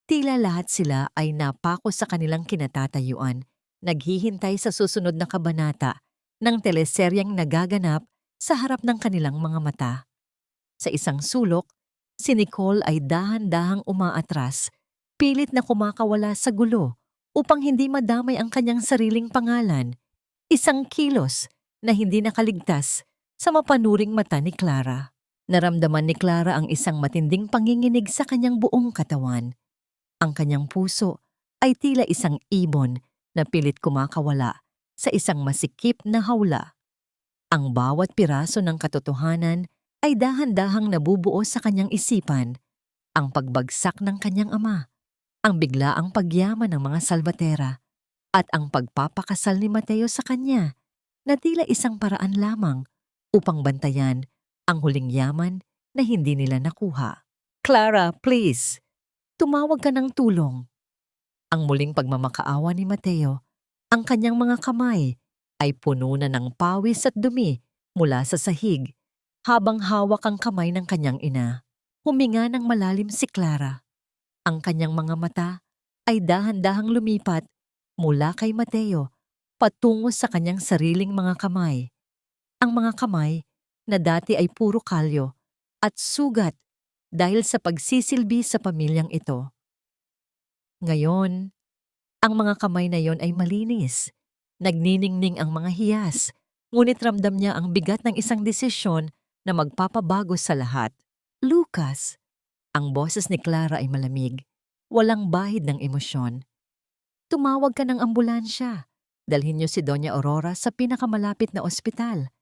Tila lahat sila ay napako sa kanilang kinatatayuan, naghihintay sa susunod na kabanata ng teleseryeng nagaganap sa harap ng kanilang mga mata. Sa isang sulok, si Nicole ay dahan-dahang umaatras, pilit na kumakawala sa gulo upang hindi madamay ang kanyang sariling pangalan. Isang kilos na hindi nakaligtas sa mapanuring mata ni Clara. Naramdaman ni Clara ang isang matinding panginginig sa kanyang buong katawan. Ang kanyang puso ay tila isang ibon na pilit kumakawala sa isang masikip na hawla. Ang bawat piraso ng katotohanan ay dahan-dahang nabubuo sa kanyang isipan. Ang pagbagsak ng kanyang ama, ang biglaang pagyaman ng mga salbatera, at ang pagpapakasal ni Mateo sa kanya na tila isang paraan lamang upang bantayan ang huling yaman na hindi nila nakuha. "Clara, please, tumawag ka ng tulong." Ang muling pagmamakaawa ni Mateo, ang kanyang mga kamay ay puno na ng pawis at dumi mula sa sahig habang hawak ang kamay ng kanyang ina. Huminga ng malalim si Clara. Ang kanyang mga mata ay dahan-dahang lumipat mula kay Mateo patungo sa kanyang sariling mga kamay. Ang mga kamay na dati ay puro kalyo at sugat dahil sa pagsisilbi sa pamilyang ito. Ngayon, ang mga kamay na yon ay malinis, Nagniningning ang mga hiyas, ngunit ramdam niya ang bigat ng isang desisyon na magpapabago sa lahat. Lucas! Ang boses ni Clara ay malamig, walang bahid ng emosyon. Tumawag ka ng ambulansya. Dalhin niyo si Doña Aurora sa pinakamalapit na ospital.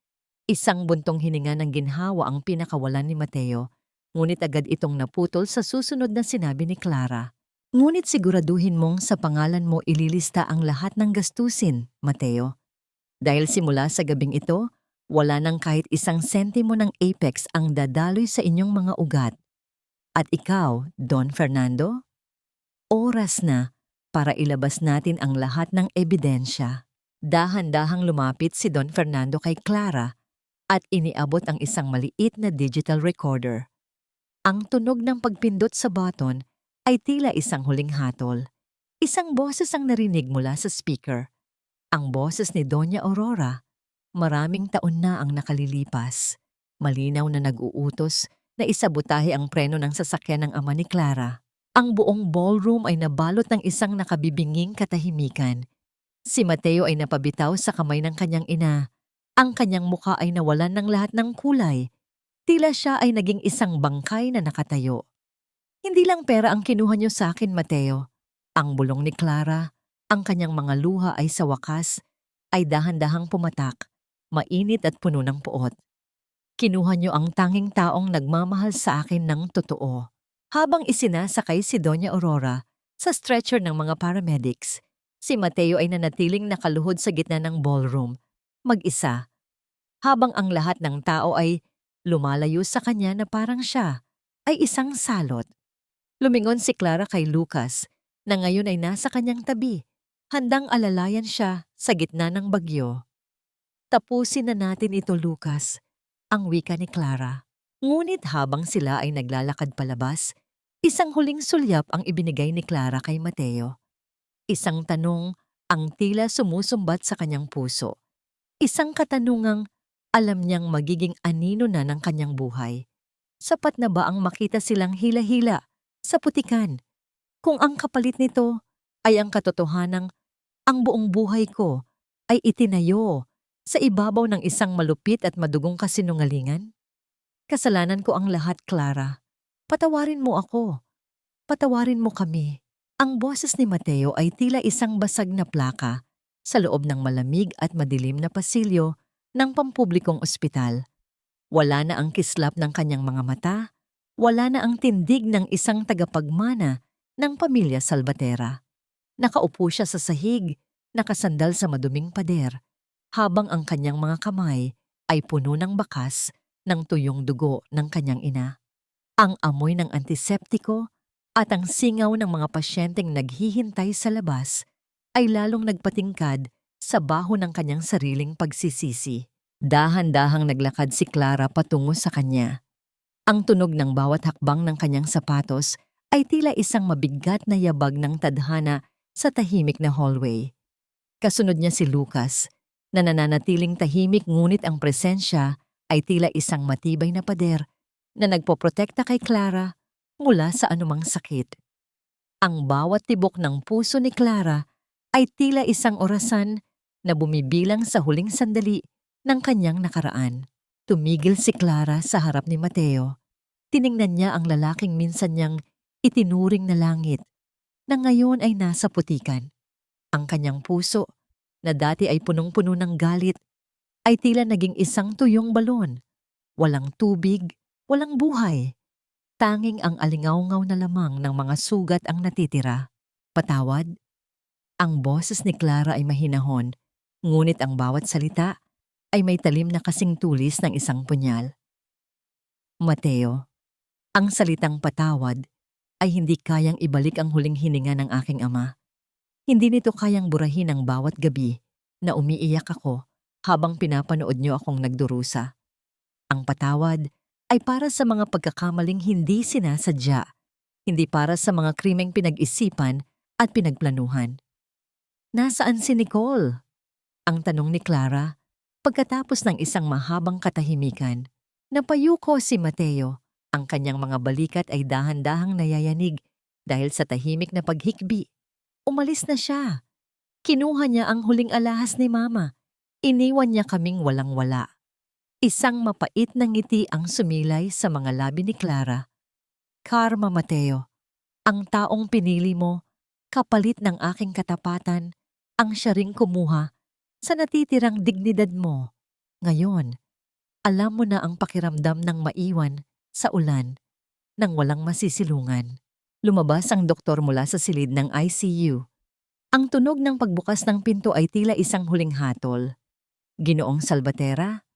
Isang buntong hininga ng ginhawa ang pinakawalan ni Mateo, ngunit agad itong naputol sa susunod na sinabi ni Clara. Ngunit siguraduhin mong sa pangalan mo ililista ang lahat ng gastusin, Mateo. Dahil simula sa gabing ito, wala nang kahit isang sentimo ng Apex ang dadaloy sa inyong mga ugat. At ikaw, Don Fernando? Oras na para ilabas natin ang lahat ng ebidensya. Dahan-dahang lumapit si Don Fernando kay Clara at iniabot ang isang maliit na digital recorder. Ang tunog ng pagpindot sa button ay tila isang huling hatol. Isang boses ang narinig mula sa speaker. Ang boses ni Doña Aurora. Maraming taon na ang nakalilipas. Malinaw na nag-uutos na isabotahe ang preno ng sasakyan ng ama ni Clara. Ang buong ballroom ay nabalot ng isang nakabibinging katahimikan. Si Mateo ay napabitaw sa kamay ng kanyang ina. Ang kanyang muka ay nawalan ng lahat ng kulay. Tila siya ay naging isang bangkay na nakatayo. Hindi lang pera ang kinuha niyo sa akin, Mateo. Ang bulong ni Clara, ang kanyang mga luha ay sa wakas, ay dahan-dahang pumatak, mainit at puno ng puot. Kinuha niyo ang tanging taong nagmamahal sa akin ng totoo. Habang isinasakay si Doña Aurora sa stretcher ng mga paramedics, si Mateo ay nanatiling nakaluhod sa gitna ng ballroom, mag-isa. Habang ang lahat ng tao ay lumalayo sa kanya na parang siya ay isang salot. Lumingon si Clara kay Lucas na ngayon ay nasa kanyang tabi, handang alalayan siya sa gitna ng bagyo. Tapusin na natin ito, Lucas, ang wika ni Clara. Ngunit habang sila ay naglalakad palabas, isang huling sulyap ang ibinigay ni Clara kay Mateo. Isang tanong ang tila sumusumbat sa kanyang puso. Isang katanungang alam niyang magiging anino na ng kanyang buhay. Sapat na ba ang makita silang hila-hila sa putikan? Kung ang kapalit nito ay ang katotohanang ang buong buhay ko ay itinayo sa ibabaw ng isang malupit at madugong kasinungalingan? Kasalanan ko ang lahat, Clara. Patawarin mo ako. Patawarin mo kami. Ang boses ni Mateo ay tila isang basag na plaka sa loob ng malamig at madilim na pasilyo ng pampublikong ospital. Wala na ang kislap ng kanyang mga mata, wala na ang tindig ng isang tagapagmana ng pamilya Salvatera. Nakaupo siya sa sahig, nakasandal sa maduming pader, habang ang kanyang mga kamay ay puno ng bakas ng tuyong dugo ng kanyang ina. Ang amoy ng antiseptiko at ang singaw ng mga pasyenteng naghihintay sa labas ay lalong nagpatingkad sa baho ng kanyang sariling pagsisisi. Dahan-dahang naglakad si Clara patungo sa kanya. Ang tunog ng bawat hakbang ng kanyang sapatos ay tila isang mabigat na yabag ng tadhana sa tahimik na hallway. Kasunod niya si Lucas, na nananatiling tahimik ngunit ang presensya ay tila isang matibay na pader na nagpoprotekta kay Clara mula sa anumang sakit. Ang bawat tibok ng puso ni Clara ay tila isang orasan na bumibilang sa huling sandali ng kanyang nakaraan. Tumigil si Clara sa harap ni Mateo. Tiningnan niya ang lalaking minsan niyang itinuring na langit na ngayon ay nasa putikan. Ang kanyang puso, na dati ay punong-puno ng galit, ay tila naging isang tuyong balon. Walang tubig, walang buhay. Tanging ang alingawngaw na lamang ng mga sugat ang natitira. Patawad? Ang boses ni Clara ay mahinahon, ngunit ang bawat salita ay may talim na kasing tulis ng isang punyal. Mateo, ang salitang patawad ay hindi kayang ibalik ang huling hininga ng aking ama. Hindi nito kayang burahin ang bawat gabi na umiiyak ako habang pinapanood niyo akong nagdurusa. Ang patawad ay para sa mga pagkakamaling hindi sinasadya, hindi para sa mga krimeng pinag-isipan at pinagplanuhan. Nasaan si Nicole? Ang tanong ni Clara pagkatapos ng isang mahabang katahimikan. Napayuko si Mateo. Ang kanyang mga balikat ay dahan-dahang nayayanig dahil sa tahimik na paghikbi. Umalis na siya. Kinuha niya ang huling alahas ni Mama. Iniwan niya kaming walang-wala. Isang mapait na ngiti ang sumilay sa mga labi ni Clara. Karma, Mateo, ang taong pinili mo, kapalit ng aking katapatan, ang siya ring kumuha sa natitirang dignidad mo. Ngayon, alam mo na ang pakiramdam ng maiwan sa ulan nang walang masisilungan. Lumabas ang doktor mula sa silid ng ICU. Ang tunog ng pagbukas ng pinto ay tila isang huling hatol. Ginoong Salvatera,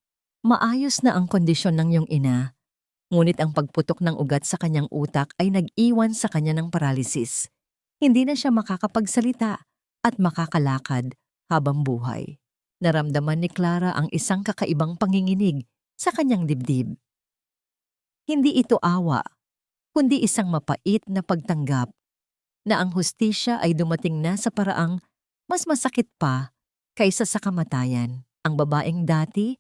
maayos na ang kondisyon ng iyong ina, ngunit ang pagputok ng ugat sa kanyang utak ay nag-iwan sa kanya ng paralysis. Hindi na siya makakapagsalita at makakalakad habang buhay. Naramdaman ni Clara ang isang kakaibang panginginig sa kanyang dibdib. Hindi ito awa, kundi isang mapait na pagtanggap na ang hustisya ay dumating na sa paraang mas masakit pa kaysa sa kamatayan. Ang babaeng dati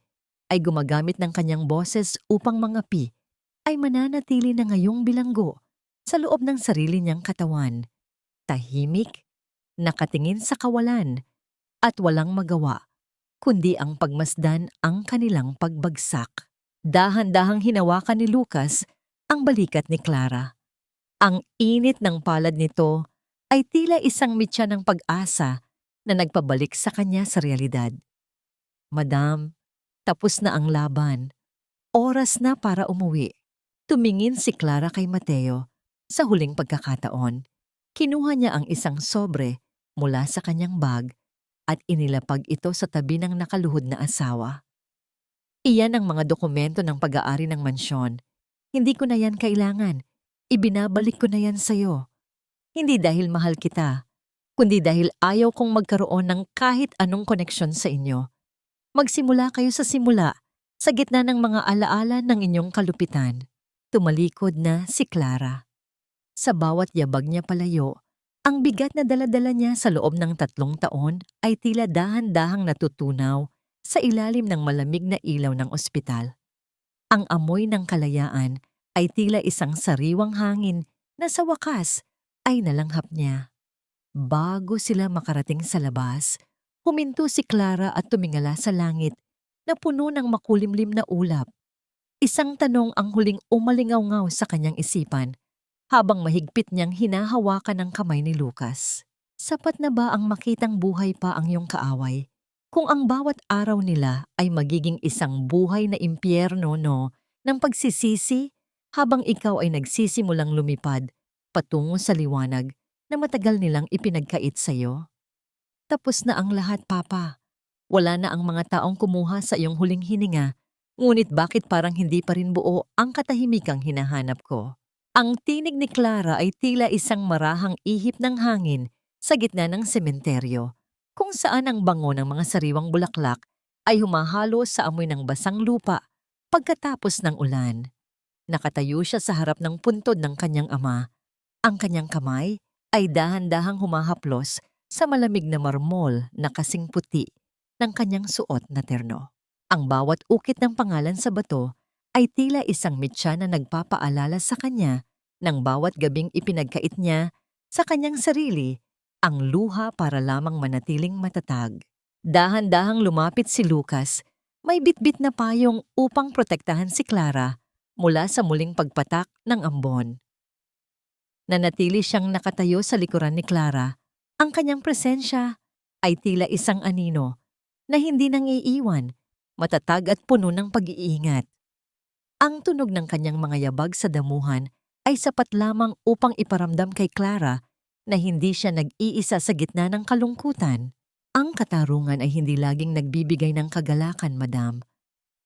ay gumagamit ng kanyang boses upang mangapi ay mananatili na ngayong bilanggo sa loob ng sarili niyang katawan. Tahimik, nakatingin sa kawalan at walang magawa, kundi ang pagmasdan ang kanilang pagbagsak. Dahan-dahang hinawakan ni Lucas ang balikat ni Clara. Ang init ng palad nito ay tila isang mitya ng pag-asa na nagpabalik sa kanya sa realidad. Madam, tapos na ang laban. Oras na para umuwi. Tumingin si Clara kay Mateo sa huling pagkakataon. Kinuha niya ang isang sobre mula sa kanyang bag at inilapag ito sa tabi ng nakaluhod na asawa. Iyan ang mga dokumento ng pag-aari ng mansyon. Hindi ko na yan kailangan. Ibinabalik ko na yan sa'yo. Hindi dahil mahal kita, kundi dahil ayaw kong magkaroon ng kahit anong koneksyon sa inyo. Magsimula kayo sa simula, sa gitna ng mga alaala ng inyong kalupitan. Tumalikod na si Clara. Sa bawat yabag niya palayo, ang bigat na daladala niya sa loob ng 3 taon ay tila dahan-dahang natutunaw sa ilalim ng malamig na ilaw ng ospital. Ang amoy ng kalayaan ay tila isang sariwang hangin na sa wakas ay nalanghap niya. Bago sila makarating sa labas, huminto si Clara at tumingala sa langit na puno ng makulimlim na ulap. Isang tanong ang huling umalingaw-ngaw sa kanyang isipan habang mahigpit niyang hinahawakan ang kamay ni Lucas. Sapat na ba ang makitang buhay pa ang iyong kaaway? Kung ang bawat araw nila ay magiging isang buhay na impyerno ng pagsisisi habang ikaw ay nagsisimulang lumipad patungo sa liwanag na matagal nilang ipinagkait sa iyo? Tapos na ang lahat, Papa. Wala na ang mga taong kumuha sa iyong huling hininga, ngunit bakit parang hindi pa rin buo ang katahimikang hinahanap ko? Ang tinig ni Clara ay tila isang marahang ihip ng hangin sa gitna ng sementeryo, kung saan ang bango ng mga sariwang bulaklak ay humahalo sa amoy ng basang lupa pagkatapos ng ulan. Nakatayo siya sa harap ng puntod ng kanyang ama. Ang kanyang kamay ay dahan-dahang humahaplos sa malamig na marmol na kasing puti ng kanyang suot na terno. Ang bawat ukit ng pangalan sa bato ay tila isang mitya na nagpapaalala sa kanya ng bawat gabing ipinagkait niya sa kanyang sarili ang luha para lamang manatiling matatag. Dahan-dahang lumapit si Lucas, may bitbit na payong upang protektahan si Clara mula sa muling pagpatak ng ambon. Nanatili siyang nakatayo sa likuran ni Clara. Ang kanyang presensya ay tila isang anino na hindi nang iiwan, matatag at puno ng pag-iingat. Ang tunog ng kanyang mga yabag sa damuhan ay sapat lamang upang iparamdam kay Clara na hindi siya nag-iisa sa gitna ng kalungkutan. Ang katarungan ay hindi laging nagbibigay ng kagalakan, Madam.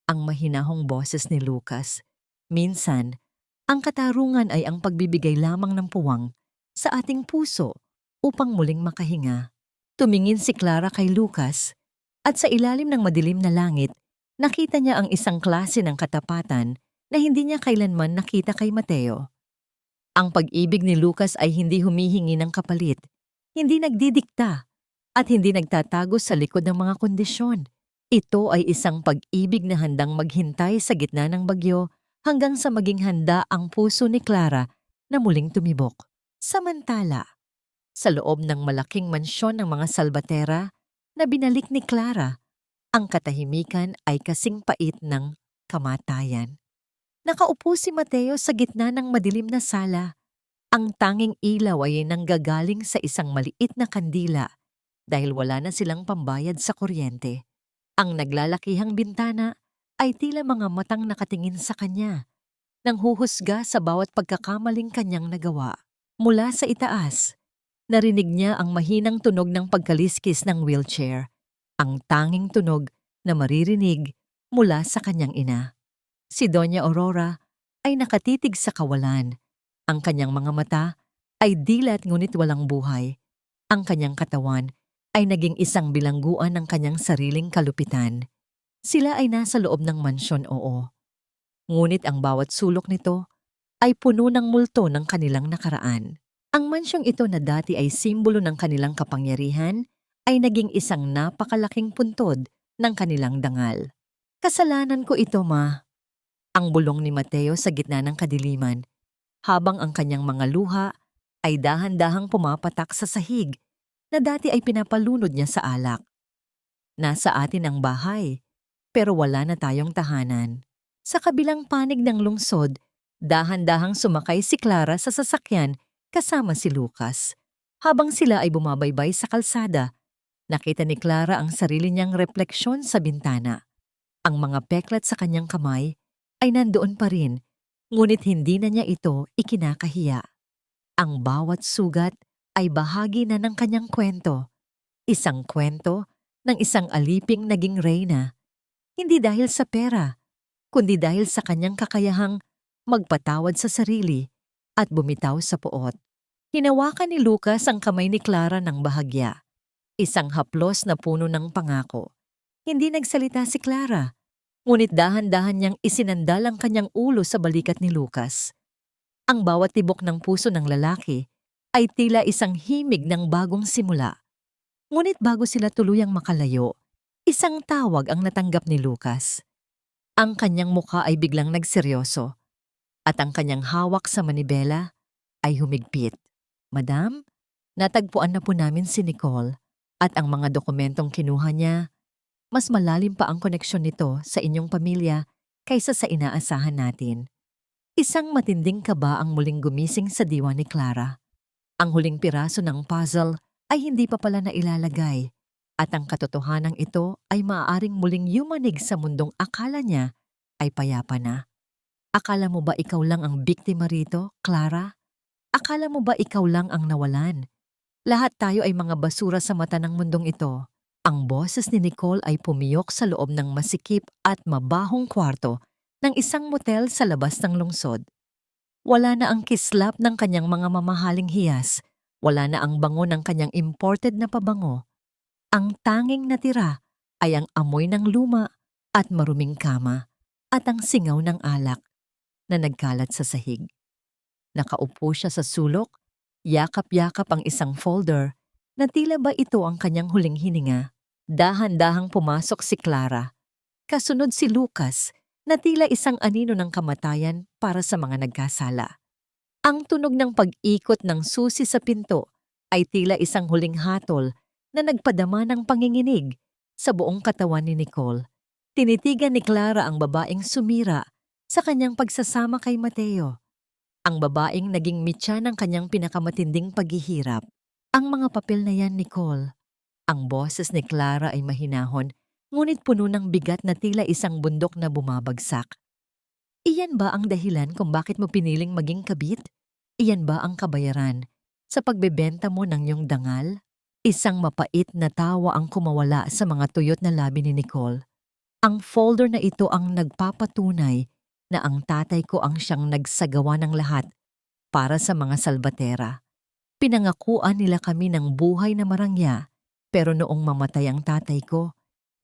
Ang mahinahong boses ni Lucas. Minsan, ang katarungan ay ang pagbibigay lamang ng puwang sa ating puso upang muling makahinga. Tumingin si Clara kay Lucas at sa ilalim ng madilim na langit, nakita niya ang isang klase ng katapatan na hindi niya kailanman nakita kay Mateo. Ang pag-ibig ni Lucas ay hindi humihingi ng kapalit, hindi nagdidikta, at hindi nagtatago sa likod ng mga kondisyon. Ito ay isang pag-ibig na handang maghintay sa gitna ng bagyo hanggang sa maging handa ang puso ni Clara na muling tumibok. Samantala, Sa loob ng malaking mansyon ng mga Salvatera na binalik ni Clara, ang katahimikan ay kasing pait ng kamatayan. Nakaupo si Mateo sa gitna ng madilim na sala. Ang tanging ilaw ay nanggagaling sa isang maliit na kandila dahil wala na silang pambayad sa kuryente. Ang naglalakihang bintana ay tila mga matang nakatingin sa kanya, nang huhusga sa bawat pagkakamaling kanyang nagawa. Mula sa itaas, narinig niya ang mahinang tunog ng pagkaliskis ng wheelchair, ang tanging tunog na maririnig mula sa kanyang ina. Si Doña Aurora ay nakatitig sa kawalan. Ang kanyang mga mata ay dilat ngunit walang buhay. Ang kanyang katawan ay naging isang bilangguan ng kanyang sariling kalupitan. Sila ay nasa loob ng mansyon, oo. Ngunit ang bawat sulok nito ay puno ng multo ng kanilang nakaraan. Ang mansyong ito na dati ay simbolo ng kanilang kapangyarihan ay naging isang napakalaking puntod ng kanilang dangal. Kasalanan ko ito, Ma. Ang bulong ni Mateo sa gitna ng kadiliman, habang ang kanyang mga luha ay dahan-dahang pumapatak sa sahig na dati ay pinapalunod niya sa alak. Nasa atin ang bahay, pero wala na tayong tahanan. Sa kabilang panig ng lungsod, dahan-dahang sumakay si Clara sa sasakyan kasama si Lucas. Habang sila ay bumabaybay sa kalsada, nakita ni Clara ang sarili niyang refleksyon sa bintana. Ang mga peklat sa kanyang kamay ay nandoon pa rin, ngunit hindi na niya ito ikinakahiya. Ang bawat sugat ay bahagi na ng kanyang kwento. Isang kwento ng isang aliping naging reyna, hindi dahil sa pera, kundi dahil sa kanyang kakayahang magpatawad sa sarili at bumitaw sa puot. Hinawakan ni Lucas ang kamay ni Clara ng bahagya, isang haplos na puno ng pangako. Hindi nagsalita si Clara, ngunit dahan-dahan niyang isinandal ang kanyang ulo sa balikat ni Lucas. Ang bawat tibok ng puso ng lalaki ay tila isang himig ng bagong simula. Ngunit bago sila tuluyang makalayo, isang tawag ang natanggap ni Lucas. Ang kanyang mukha ay biglang nagseryoso, at ang kanyang hawak sa manibela ay humigpit. Madam, natagpuan na po namin si Nicole, at ang mga dokumentong kinuha niya, mas malalim pa ang koneksyon nito sa inyong pamilya kaysa sa inaasahan natin. Isang matinding kaba ang muling gumising sa diwa ni Clara. Ang huling piraso ng puzzle ay hindi pa pala nailalagay, at ang katotohanan ito ay maaaring muling yumanig sa mundong akala niya ay payapa na. Akala mo ba ikaw lang ang biktima rito, Clara? Akala mo ba ikaw lang ang nawalan? Lahat tayo ay mga basura sa mata ng mundong ito. Ang boses ni Nicole ay pumiyok sa loob ng masikip at mabahong kwarto ng isang motel sa labas ng lungsod. Wala na ang kislap ng kanyang mga mamahaling hiyas. Wala na ang bango ng kanyang imported na pabango. Ang tanging natira ay ang amoy ng luma at maruming kama at ang singaw ng alak na nagkalat sa sahig. Nakaupo siya sa sulok, yakap-yakap ang isang folder na tila ba ito ang kanyang huling hininga. Dahan-dahang pumasok si Clara. Kasunod si Lucas na tila isang anino ng kamatayan para sa mga nagkasala. Ang tunog ng pag-ikot ng susi sa pinto ay tila isang huling hatol na nagpadama ng panginginig sa buong katawan ni Nicole. Tinitigan ni Clara ang babaeng sumira sa kanyang pagsasama kay Mateo. Ang babaeng naging mitya ng kanyang pinakamatinding paghihirap. Ang mga papel na yan, Nicole. Ang boses ni Clara ay mahinahon, ngunit puno ng bigat na tila isang bundok na bumabagsak. Iyan ba ang dahilan kung bakit mo piniling maging kabit? Iyan ba ang kabayaran sa pagbebenta mo ng iyong dangal? Isang mapait na tawa ang kumawala sa mga tuyot na labi ni Nicole. Ang folder na ito ang nagpapatunay na ang tatay ko ang siyang nagsagawa ng lahat para sa mga Salvatera. Pinangakuan nila kami ng buhay na marangya, pero noong mamatay ang tatay ko,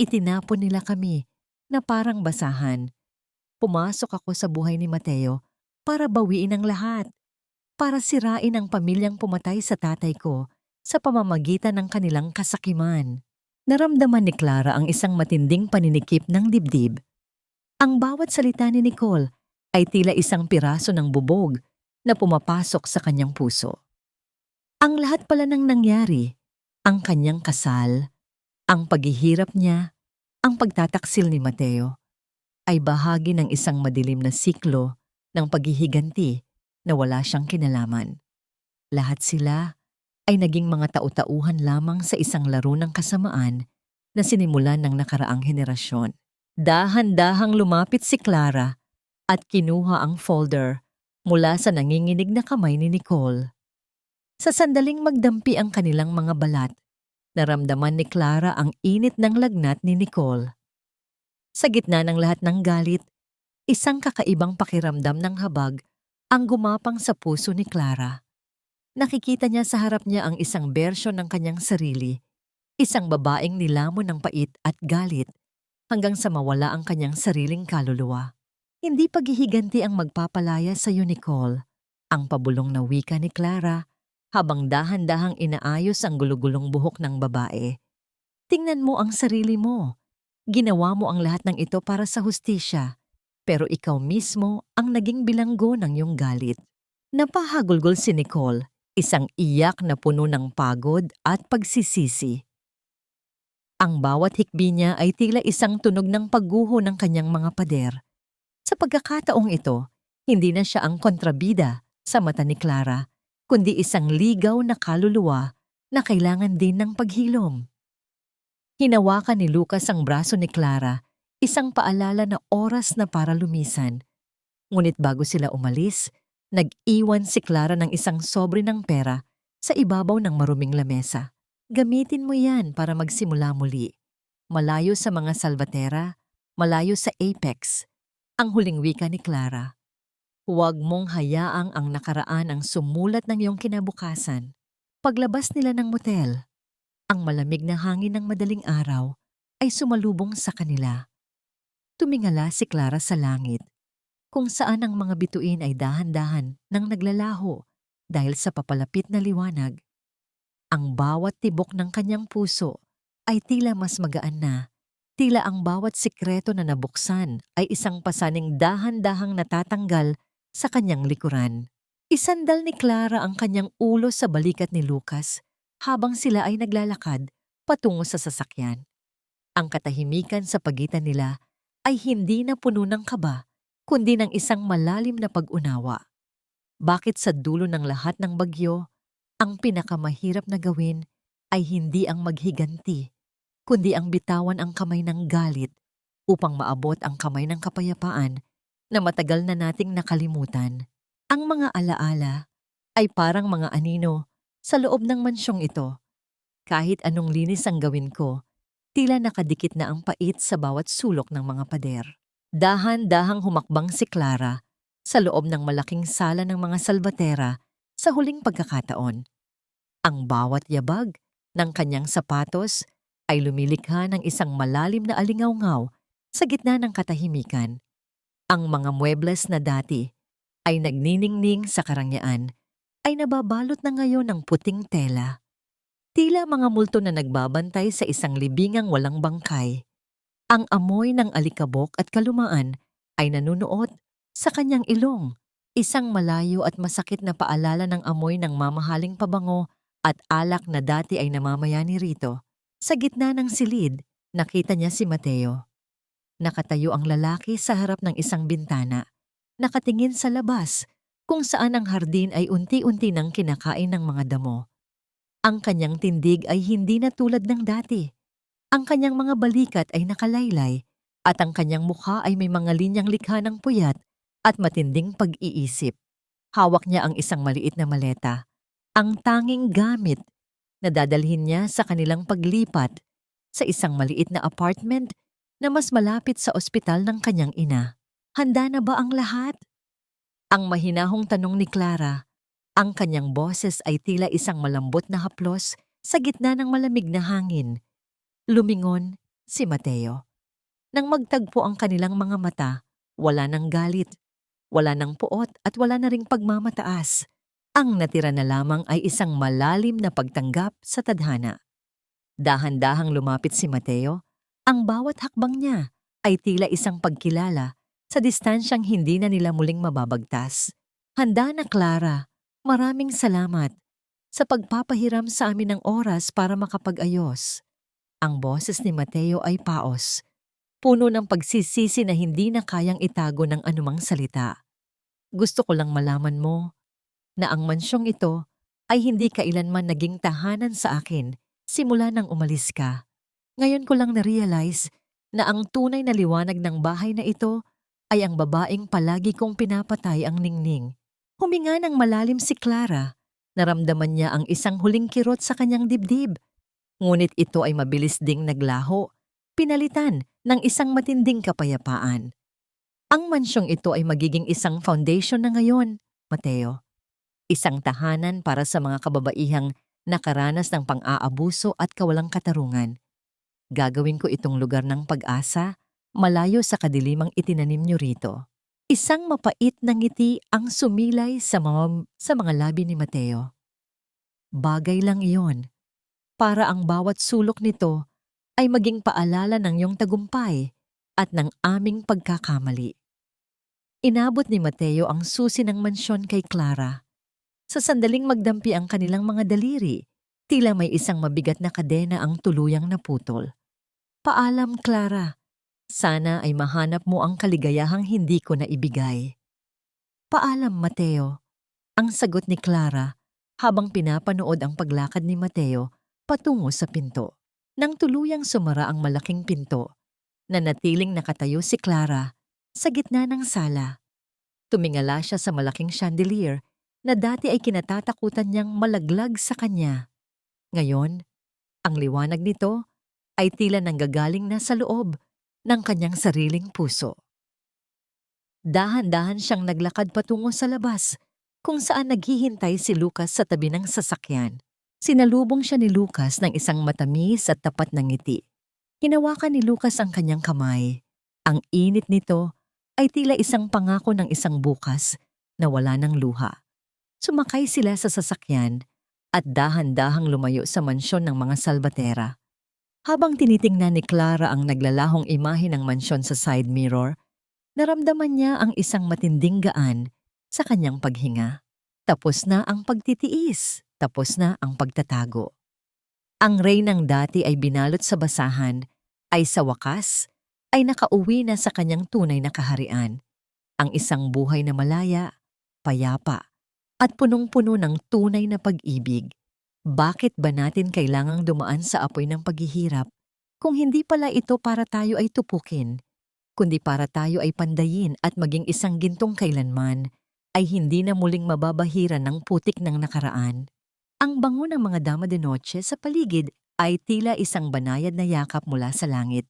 itinapon nila kami na parang basahan. Pumasok ako sa buhay ni Mateo para bawiin ang lahat, para sirain ang pamilyang pumatay sa tatay ko sa pamamagitan ng kanilang kasakiman. Naramdaman ni Clara ang isang matinding paninikip ng dibdib. Ang bawat salita ni Nicole ay tila isang piraso ng bubog na pumapasok sa kanyang puso. Ang lahat pala ng nangyari, ang kanyang kasal, ang paghihirap niya, ang pagtataksil ni Mateo, ay bahagi ng isang madilim na siklo ng paghihiganti na wala siyang kinalaman. Lahat sila ay naging mga tau-tauhan lamang sa isang laro ng kasamaan na sinimulan ng nakaraang henerasyon. Dahan-dahang lumapit si Clara at kinuha ang folder mula sa nanginginig na kamay ni Nicole. Sa sandaling magdampi ang kanilang mga balat, naramdaman ni Clara ang init ng lagnat ni Nicole. Sa gitna ng lahat ng galit, isang kakaibang pakiramdam ng habag ang gumapang sa puso ni Clara. Nakikita niya sa harap niya ang isang bersyon ng kanyang sarili, isang babaeng nilamon ng pait at galit hanggang sa mawala ang kanyang sariling kaluluwa. Hindi paghihiganti ang magpapalaya sa iyo, Nicole, ang pabulong na wika ni Clara habang dahan-dahang inaayos ang gulugulong buhok ng babae. Tingnan mo ang sarili mo. Ginawa mo ang lahat ng ito para sa hustisya, pero ikaw mismo ang naging bilanggo ng iyong galit. Napahagulgol si Nicole, isang iyak na puno ng pagod at pagsisisi. Ang bawat hikbi niya ay tila isang tunog ng pagguho ng kanyang mga pader. Sa pagkakataong ito, hindi na siya ang kontrabida sa mata ni Clara, kundi isang ligaw na kaluluwa na kailangan din ng paghilom. Hinawakan ni Lucas ang braso ni Clara, isang paalala na oras na para lumisan. Ngunit bago sila umalis, nag-iwan si Clara ng isang sobre ng pera sa ibabaw ng maruming lamesa. Gamitin mo yan para magsimula muli. Malayo sa mga salvatera, malayo sa Apex. Ang huling wika ni Clara. Huwag mong hayaang ang nakaraan ang sumulat ng iyong kinabukasan. Paglabas nila ng motel, ang malamig na hangin ng madaling araw ay sumalubong sa kanila. Tumingala si Clara sa langit, kung saan ang mga bituin ay dahan-dahan nang naglalaho dahil sa papalapit na liwanag. Ang bawat tibok ng kanyang puso ay tila mas magaan na, tila ang bawat sikreto na nabuksan ay isang pasaning dahan-dahang natatanggal sa kanyang likuran. Isandal ni Clara ang kanyang ulo sa balikat ni Lucas habang sila ay naglalakad patungo sa sasakyan. Ang katahimikan sa pagitan nila ay hindi na puno ng kaba, kundi ng isang malalim na pag-unawa. Bakit sa dulo ng lahat ng bagyo, ang pinakamahirap na gawin ay hindi ang maghiganti, kundi ang bitawan ang kamay ng galit upang maabot ang kamay ng kapayapaan na matagal na nating nakalimutan. Ang mga alaala ay parang mga anino sa loob ng mansyong ito. Kahit anong linis ang gawin ko, tila nakadikit na ang pait sa bawat sulok ng mga pader. Dahan-dahang humakbang si Clara sa loob ng malaking sala ng mga salvatera sa huling pagkakataon. Ang bawat yabag ng kanyang sapatos ay lumilikha ng isang malalim na alingawngaw sa gitna ng katahimikan. Ang mga muebles na dati ay nagniningning sa karangyaan ay nababalot na ngayon ng puting tela. Tila mga multo na nagbabantay sa isang libingang walang bangkay. Ang amoy ng alikabok at kalumaan ay nanunuot sa kanyang ilong, isang malayo at masakit na paalala ng amoy ng mamahaling pabango at alak na dati ay namamayani rito. Sa gitna ng silid, nakita niya si Mateo. Nakatayo ang lalaki sa harap ng isang bintana, nakatingin sa labas, kung saan ang hardin ay unti-unti nang kinakain ng mga damo. Ang kanyang tindig ay hindi na tulad ng dati. Ang kanyang mga balikat ay nakalaylay at ang kanyang mukha ay may mga linyang likha ng puyat at matinding pag-iisip. Hawak niya ang isang maliit na maleta, ang tanging gamit na dadalhin niya sa kanilang paglipat sa isang maliit na apartment na mas malapit sa ospital ng kanyang ina. Handa na ba ang lahat? Ang mahinahong tanong ni Clara. Ang kanyang boses ay tila isang malambot na haplos sa gitna ng malamig na hangin. Lumingon si Mateo. Nang magtagpo ang kanilang mga mata, wala nang galit, wala nang puot at wala na ring pagmamataas. Ang natira na lamang ay isang malalim na pagtanggap sa tadhana. Dahan-dahang lumapit si Mateo. Ang bawat hakbang niya ay tila isang pagkilala sa distansyang hindi na nila muling mababagtas. Handa na, Clara. Maraming salamat. sa pagpapahiram sa amin ng oras para makapag-ayos. Ang boses ni Mateo ay paos, puno ng pagsisisi na hindi na kayang itago ng anumang salita. Gusto ko lang malaman mo na ang mansyong ito ay hindi kailanman naging tahanan sa akin simula nang umalis ka. Ngayon ko lang na-realize na ang tunay na liwanag ng bahay na ito ay ang babaeng palagi kong pinapatay ang ningning. Huminga ng malalim si Clara. Naramdaman niya ang isang huling kirot sa kanyang dibdib. Ngunit ito ay mabilis ding naglaho, pinalitan ng isang matinding kapayapaan. Ang mansyong ito ay magiging isang foundation na ngayon, Mateo. Isang tahanan para sa mga kababaihang nakaranas ng pang-aabuso at kawalang katarungan. Gagawin ko itong lugar ng pag-asa, malayo sa kadilimang itinanim niyo rito. Isang mapait na ngiti ang sumilay sa mga labi ni Mateo. Bagay lang iyon. Para ang bawat sulok nito ay maging paalala ng iyong tagumpay at ng aming pagkakamali. Inabot ni Mateo ang susi ng mansyon kay Clara. Sa sandaling magdampi ang kanilang mga daliri, tila may isang mabigat na kadena ang tuluyang naputol. Paalam, Clara. Sana ay mahanap mo ang kaligayahang hindi ko naibigay. Paalam, Mateo. Ang sagot ni Clara habang pinapanood ang paglakad ni Mateo patungo sa pinto. Nang tuluyang sumara ang malaking pinto, nanatiling nakatayo si Clara sa gitna ng sala. Tumingala siya sa malaking chandelier na dati ay kinatatakutan niyang malaglag sa kanya. Ngayon, ang liwanag nito ay tila nanggagaling na sa loob ng kanyang sariling puso. Dahan-dahan siyang naglakad patungo sa labas kung saan naghihintay si Lucas sa tabi ng sasakyan. Sinalubong siya ni Lucas ng isang matamis at tapat na ngiti. Hinawakan ni Lucas ang kanyang kamay. Ang init nito ay tila isang pangako ng isang bukas na wala ng luha. Sumakay sila sa sasakyan at dahan-dahang lumayo sa mansyon ng mga Salvatera. Habang tinitingnan ni Clara ang naglalahong imahe ng mansyon sa side mirror, naramdaman niya ang isang matinding gaan sa kanyang paghinga. Tapos na ang pagtitiis, tapos na ang pagtatago. Ang reynang dati ay binalot sa basahan, ay sa wakas, ay nakauwi na sa kanyang tunay na kaharian. Ang isang buhay na malaya, payapa, at punong-puno ng tunay na pag-ibig. Bakit ba natin kailangang dumaan sa apoy ng paghihirap kung hindi pala ito para tayo ay tupukin, kundi para tayo ay pandayin at maging isang gintong kailanman ay hindi na muling mababahiran ng putik ng nakaraan? Ang bango ng mga dama de noche sa paligid ay tila isang banayad na yakap mula sa langit.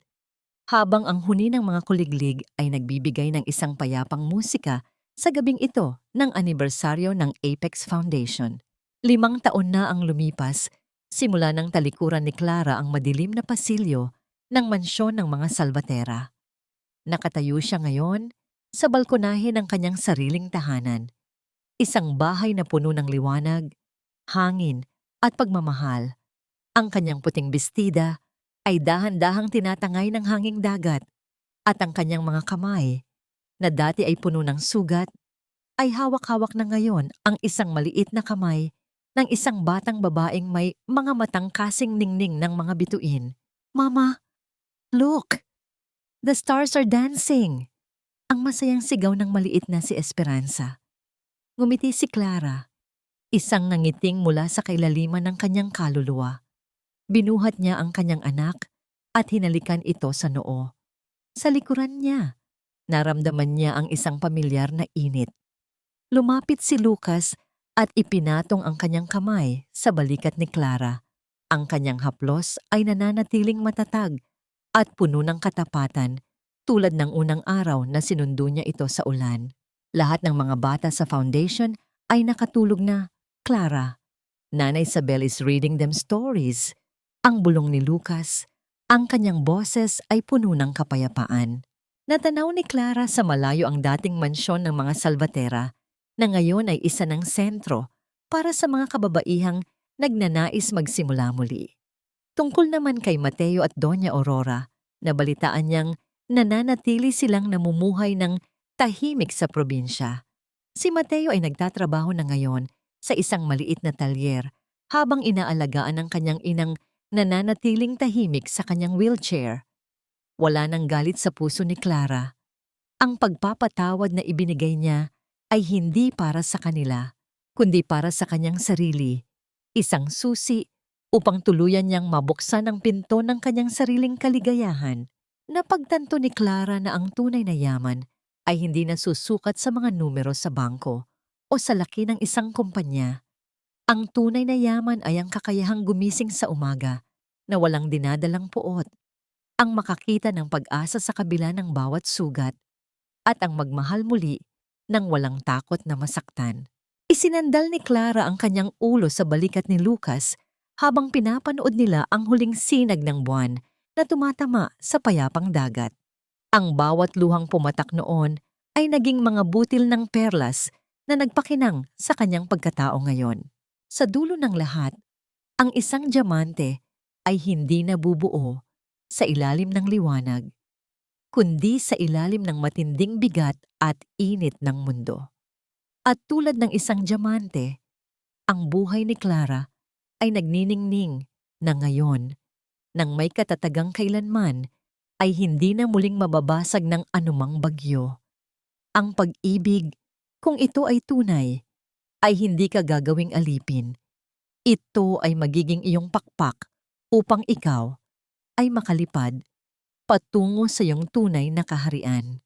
Habang ang huni ng mga kuliglig ay nagbibigay ng isang payapang musika sa gabing ito ng anibersaryo ng Apex Foundation. 5 taon na ang lumipas, simula ng talikuran ni Clara ang madilim na pasilyo ng mansyon ng mga Salvatera. Nakatayo siya ngayon sa balkonahe ng kanyang sariling tahanan. Isang bahay na puno ng liwanag, hangin at pagmamahal. Ang kanyang puting bestida ay dahan-dahang tinatangay ng hanging dagat at ang kanyang mga kamay, na dati ay puno ng sugat, ay hawak-hawak na ngayon ang isang maliit na kamay ng isang batang babaeng may mga matang kasing ningning ng mga bituin. Mama, look! The stars are dancing! Ang masayang sigaw ng maliit na si Esperanza. Ngumiti si Clara, isang nangiting mula sa kailaliman ng kanyang kaluluwa. Binuhat niya ang kanyang anak at hinalikan ito sa noo. Sa likuran niya, naramdaman niya ang isang pamilyar na init. Lumapit si Lucas at ipinatong ang kanyang kamay sa balikat ni Clara. Ang kanyang haplos ay nananatiling matatag at puno ng katapatan tulad ng unang araw na sinundo niya ito sa ulan. Lahat ng mga bata sa foundation ay nakatulog na. Clara, Nanay Isabel is reading them stories. Ang bulong ni Lucas, ang kanyang boses ay puno ng kapayapaan. Natanaw ni Clara sa malayo ang dating mansyon ng mga Salvatera na ngayon ay isa ng sentro para sa mga kababaihang nagnanais magsimula muli. Tungkol naman kay Mateo at Doña Aurora, nabalitaan niyang nananatili silang namumuhay ng tahimik sa probinsya. Si Mateo ay nagtatrabaho na ngayon sa isang maliit na talyer habang inaalagaan ng kanyang inang nananatiling tahimik sa kanyang wheelchair. Wala nang galit sa puso ni Clara. Ang pagpapatawad na ibinigay niya ay hindi para sa kanila, kundi para sa kanyang sarili. Isang susi upang tuluyan niyang mabuksan ang pinto ng kanyang sariling kaligayahan. Napagtanto ni Clara na ang tunay na yaman ay hindi nasusukat sa mga numero sa bangko o sa laki ng isang kumpanya. Ang tunay na yaman ay ang kakayahang gumising sa umaga na walang dinadalang puot, ang makakita ng pag-asa sa kabila ng bawat sugat, at ang magmahal muli nang walang takot na masaktan. Isinandal ni Clara ang kanyang ulo sa balikat ni Lucas habang pinapanood nila ang huling sinag ng buwan na tumatama sa payapang dagat. Ang bawat luhang pumatak noon ay naging mga butil ng perlas na nagpakinang sa kanyang pagkatao ngayon. Sa dulo ng lahat, ang isang diamante ay hindi nabubuo sa ilalim ng liwanag, kundi sa ilalim ng matinding bigat at init ng mundo. At tulad ng isang diamante, ang buhay ni Clara ay nagniningning na ngayon, nang may katatagang kailanman, ay hindi na muling mababasag ng anumang bagyo. Ang pag-ibig, kung ito ay tunay, ay hindi ka gagawing alipin. Ito ay magiging iyong pakpak upang ikaw ay makalipad patungo sa iyong tunay na kaharian.